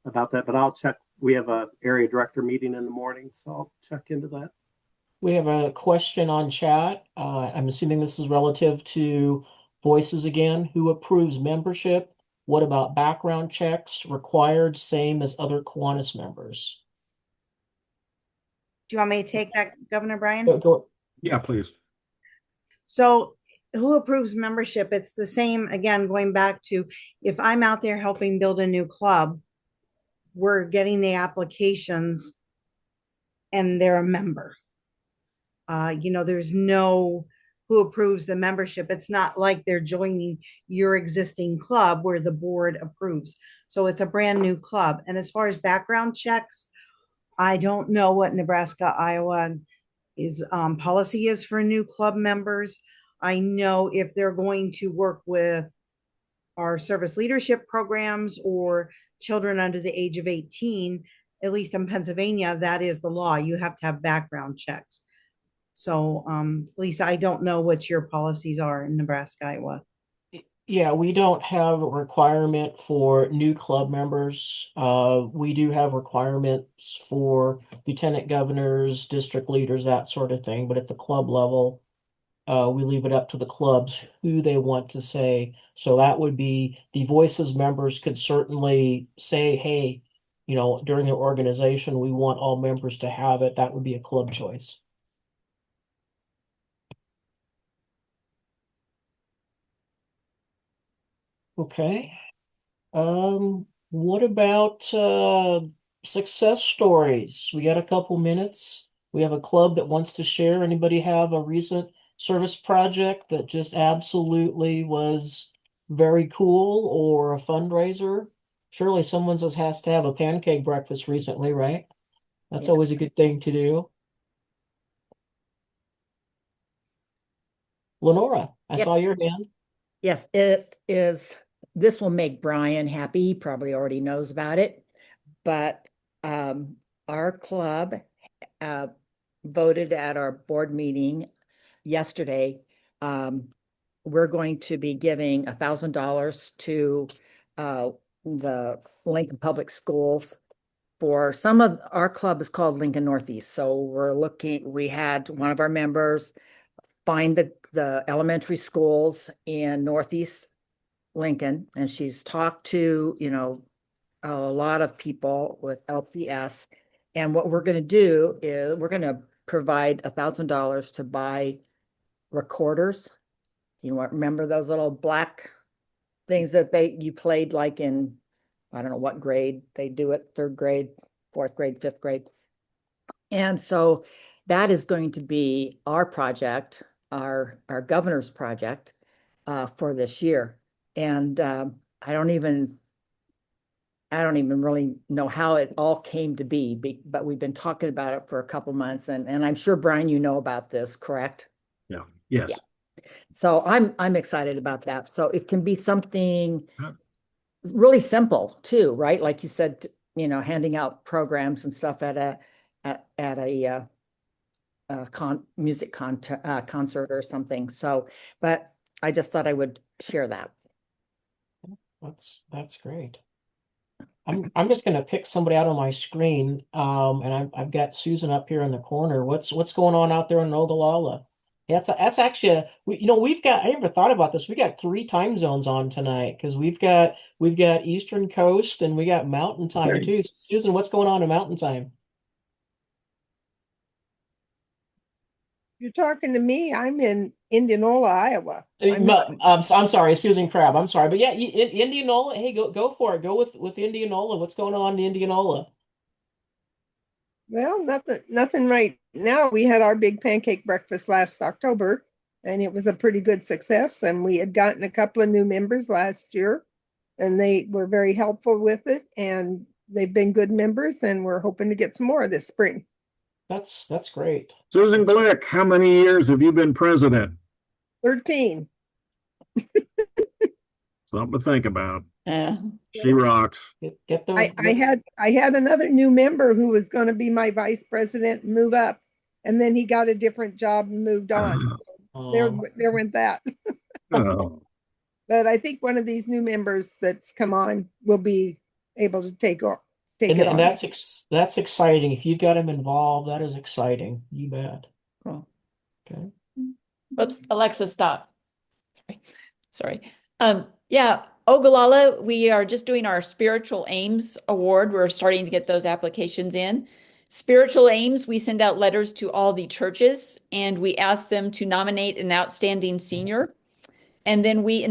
about that. But I'll check. We have a area director meeting in the morning, so I'll check into that. We have a question on chat. I'm assuming this is relative to Voices again. Who approves membership? What about background checks? Required, same as other Kiwanis members. Do you want me to take that, Governor Brian? Yeah, please. So who approves membership? It's the same, again, going back to if I'm out there helping build a new club, we're getting the applications and they're a member. There's no who approves the membership. It's not like they're joining your existing club where the board approves. So it's a brand new club. And as far as background checks, I don't know what Nebraska-Iowa is policy is for new club members. I know if they're going to work with our service leadership programs or children under the age of 18, at least in Pennsylvania, that is the law. You have to have background checks. So, Lisa, I don't know what your policies are in Nebraska, Iowa. Yeah, we don't have a requirement for new club members. We do have requirements for lieutenant governors, district leaders, that sort of thing. But at the club level, we leave it up to the clubs who they want to say. So that would be the Voices members could certainly say, hey, during their organization, we want all members to have it. That would be a club choice. Okay. What about success stories? We got a couple minutes. We have a club that wants to share. Anybody have a recent service project that just absolutely was very cool or a fundraiser? Surely someone has to have a pancake breakfast recently, right? That's Yeah. always a good thing to do. Lenora, I Yep. saw your hand. Yes, it is. This will make Brian happy. He probably already knows about it. But our club uh, voted at our board meeting yesterday. We're going to be giving $1,000 to the Lincoln Public Schools for some of our club is called Lincoln Northeast. So we had one of our members find the elementary schools in Northeast Lincoln, and she's talked to, a lot of people with LPS. And what we're going to do is we're going to provide $1,000 to buy recorders. Remember those little black things that you played like in, I don't know what grade they do it, third grade, fourth grade, fifth grade. And so that is going to be our project, our governor's project for this year. And I don't even really know how it all came to be, but we've been talking about it for a couple months, and I'm sure, Brian, you know about this, correct? Yeah. Yes. Yeah. So I'm excited about that. So it can be something really simple too, right? Like you said, handing out programs and stuff at a music concert or something. So, but I just thought I would share that. That's great. I'm just going to pick somebody out on my screen, and I've got Susan up here in the corner. What's going on out there in Ogallala? Yeah, that's actually we've got. I never thought about this. We got 3 time zones on tonight because we've got Eastern Coast and we got Mountain Time too. Susan, what's going on in Mountain Time? You're talking to me. I'm in Indianola, Iowa. I'm sorry, Susan Crab. I'm sorry, but yeah, Indianola. Hey, go for it. Go with Indianola. What's going on in Indianola? Well, nothing right now. We had our big pancake breakfast last October, and it was a pretty good success. And we had gotten a couple of new members last year, and they were very helpful with it. And they've been good members, and we're hoping to get some more this spring. That's great. Susan Glick, how many years have you been president? 13. Something to think about. Yeah. She rocks. Get those. I had another new member who was going to be my vice president and move up, and then he got a different job and moved on. So there went that. Oh. But I think one of these new members that's come on will be able to take it And on. that's exciting. If you've got them involved, that is exciting. You bet. Cool. Okay. Whoops, Alexa, stop. Sorry. Yeah, Ogallala, we are just doing our Spiritual Aims Award. We're starting to get those applications in. Spiritual Aims, we send out letters to all the churches and we ask them to nominate an outstanding senior. And then we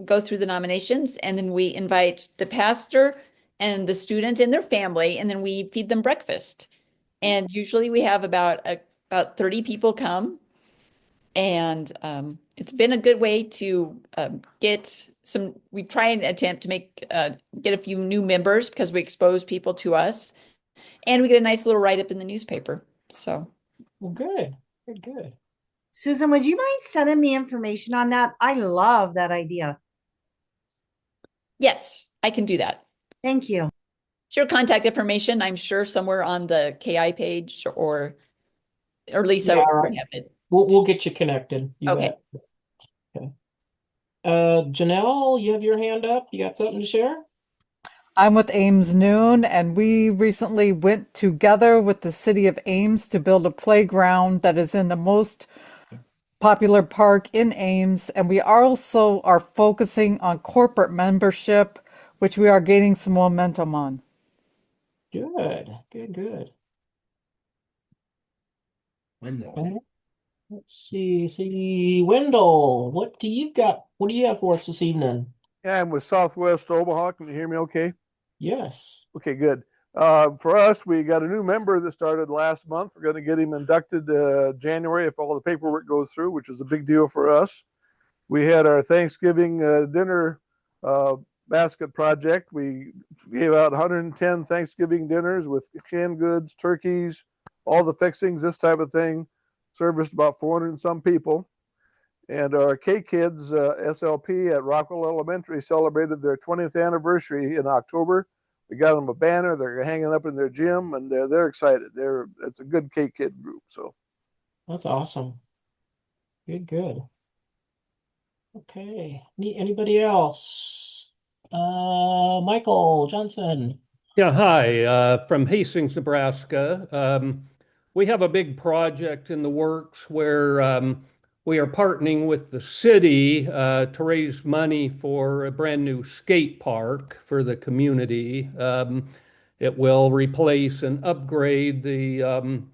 go through the nominations, and then we invite the pastor and the student and their family, and then we feed them breakfast. And usually we have about 30 people come. And it's been a good way to we try and attempt to get a few new members because we expose people to us. And we get a nice little write-up in the newspaper. So. Well, good. Good. Susan, would you mind sending me information on that? I love that idea. Yes, I can do that. Thank you. It's your contact information, I'm sure somewhere on the KI page or Lisa Yeah, would right. have it. We'll get you connected. You Okay. bet. Okay. Janelle, you have your hand up. You got something to share? I'm with Ames Noon, and we recently went together with the city of Ames to build a playground that is in the most popular park in Ames, and we also are focusing on corporate membership, which we are gaining some momentum on. Good, good, good. Wendell. Okay. Let's see, Wendell, what do you got? What do you have for us this evening? Yeah, I'm with Southwest Omaha. Can you hear me okay? Yes. Okay, good. For us, we got a new member that started last month. We're going to get him inducted January if all the paperwork goes through, which is a big deal for us. We had our Thanksgiving dinner basket project. We gave out 110 Thanksgiving dinners with canned goods, turkeys, all the fixings, this type of thing. Serviced about 400 and some people. And our K-Kids SLP at Rockwell Elementary celebrated their 20th anniversary in October. We got them a banner. They're hanging up in their gym, and they're excited. It's a good K-Kid group. So That's awesome. Good, good. Okay. Anybody else? Michael Johnson. Yeah, hi, from Hastings, Nebraska. We have a big project in the works where we are partnering with the city to raise money for a brand new skate park for the community. It will replace and upgrade the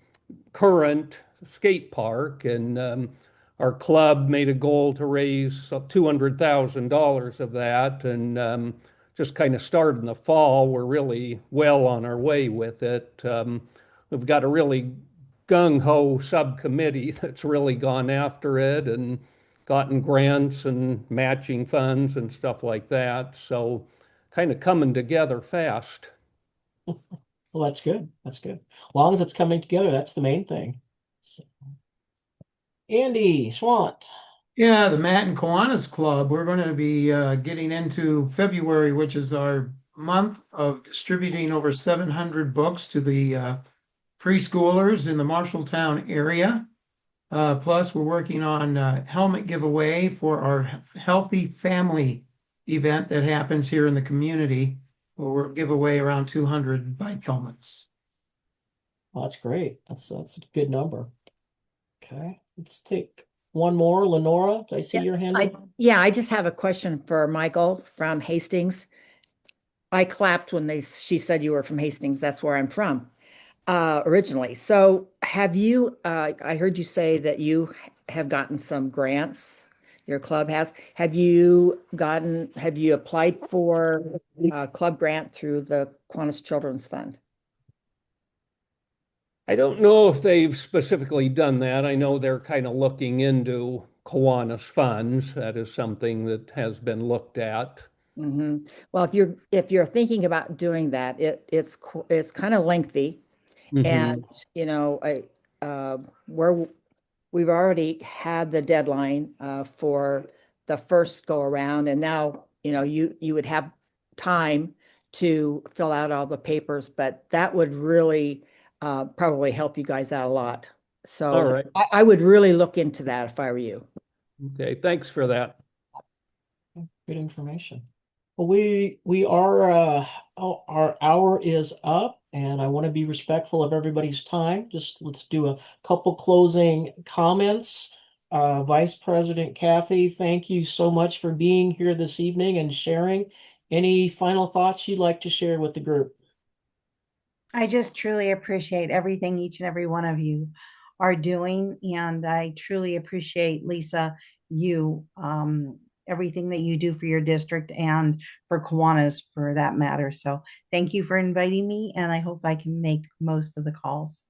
current skate park, and our club made a goal to raise $200,000 of that, and just kind of started in the fall. We're really well on our way with it. We've got a really gung-ho subcommittee that's really gone after it and gotten grants and matching funds and stuff like that. So kind of coming together fast. Well, that's good. That's good. As long as it's coming together, that's the main thing. So, Andy Swant. Yeah, the Matt and Kiwanis Club, we're going to be getting into February, which is our month of distributing over 700 books to the preschoolers in the Marshalltown area. Plus, we're working on helmet giveaway for our Healthy Family event that happens here in the community, where we'll give away around 200 bike helmets. Well, that's great. That's a good number. Okay, let's take one more. Lenora, did I see your hand up? I just have a question for Michael from Hastings. I clapped when she said you were from Hastings. That's where I'm from originally. So have you, I heard you say that you have gotten some grants, your club has. Have you applied for a club grant through the Kiwanis Children's Fund? I don't know if they've specifically done that. I know they're kind of looking into Kiwanis funds. That is something that has been looked at. Mm-hmm. Well, if you're thinking about doing that, it's kind of lengthy, and we've already had the deadline for the first go around, and now you would have time to fill out all the papers, but that would really probably help you guys out a lot. So all right. I would really look into that if I were you. Okay, thanks for that. Good information. Well, we are our hour is up, and I want to be respectful of everybody's time. Just let's do a couple closing comments. Vice President Kathy, thank you so much for being here this evening and sharing. Any final thoughts you'd like to share with the group? I just truly appreciate everything each and every one of you are doing. And I truly appreciate, Lisa, you, everything that you do for your district and for Kiwanis for that matter. So thank you for inviting me, and I hope I can make most of the calls.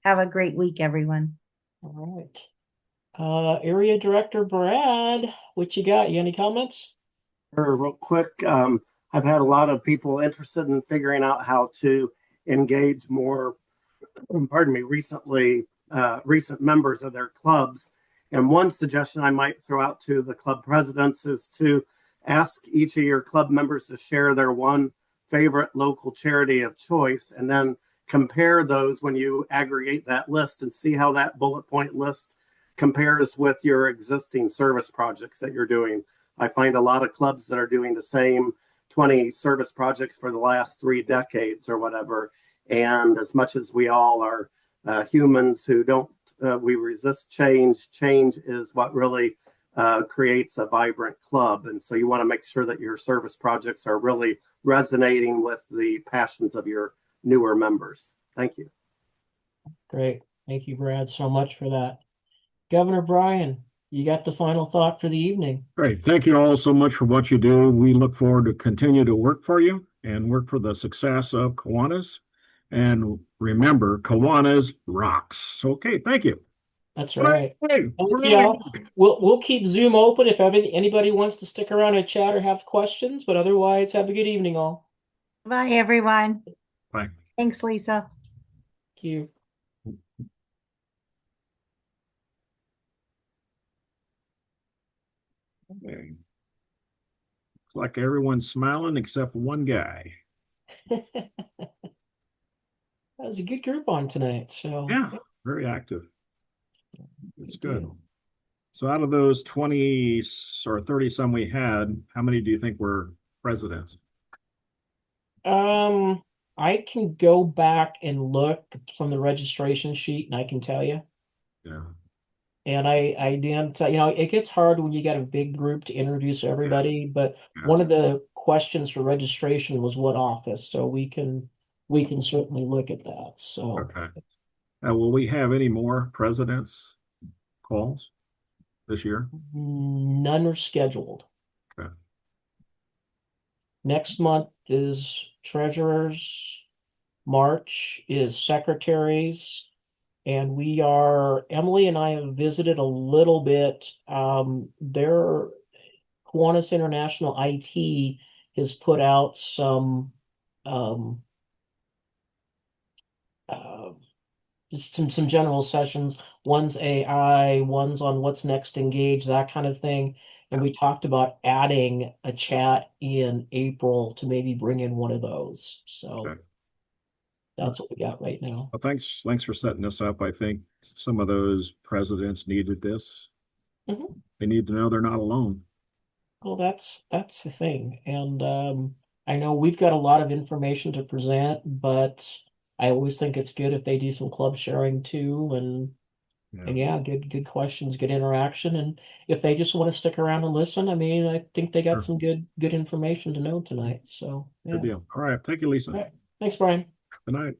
Have a great week, everyone. All right. Area Director Brad, what you got? You any comments? Sure, real quick. I've had a lot of people interested in figuring out how to engage more, recent members of their clubs. And one suggestion I might throw out to the club presidents is to ask each of your club members to share their one favorite local charity of choice, and then compare those when you aggregate that list and see how that bullet point list compares with your existing service projects that you're doing. I find a lot of clubs that are doing the same 20 service projects for the last 3 decades or whatever. And as much as we all are humans who don't we resist change. Change is what really creates a vibrant club. And so you want to make sure that your service projects are really resonating with the passions of your newer members. Thank you. Great. Thank you, Brad, so much for that. Governor Bryan, you got the final thought for the evening. Great. Thank you all so much for what you do. We look forward to continue to work for you and work for the success of Kiwanis. And remember, Kiwanis rocks. So, okay, thank you. That's right. Hey, Yeah, we'll keep Zoom open if anybody wants to stick around and chat or have questions, but otherwise, have a good evening, all. Bye, everyone. Bye. Thanks, Lisa. Thank you. Okay. Looks like everyone's smiling except one guy. That was a good group on tonight. So yeah, very active. It's good. So out of those 20 or 30 some we had, how many do you think were presidents? I can go back and look from the registration sheet and I can tell you. Yeah. And I didn't, it gets hard when you got a big group to introduce everybody, but one of the questions for registration was what office, so we can certainly look at that. So okay. Will we have any more presidents calls this year? None are scheduled. Okay. Next month is treasurers. March is secretaries. And Emily and I have visited a little bit. Their Kiwanis International IT has put out some just some general sessions. One's AI, one's on what's next engage, that kind of thing. And we talked about adding a chat in April to maybe bring in one of those. So that's what we got right now. Well, thanks for setting this up. I think some of those presidents needed this. They need to know they're not alone. Well, that's the thing. And I know we've got a lot of information to present, but I always think it's good if they do some club sharing too. And good questions, good interaction. And if they just want to stick around and listen, I mean, I think they got some good information to know tonight. So Good deal. All right. Thank you, Lisa. All right. Thanks, Brian. Good night.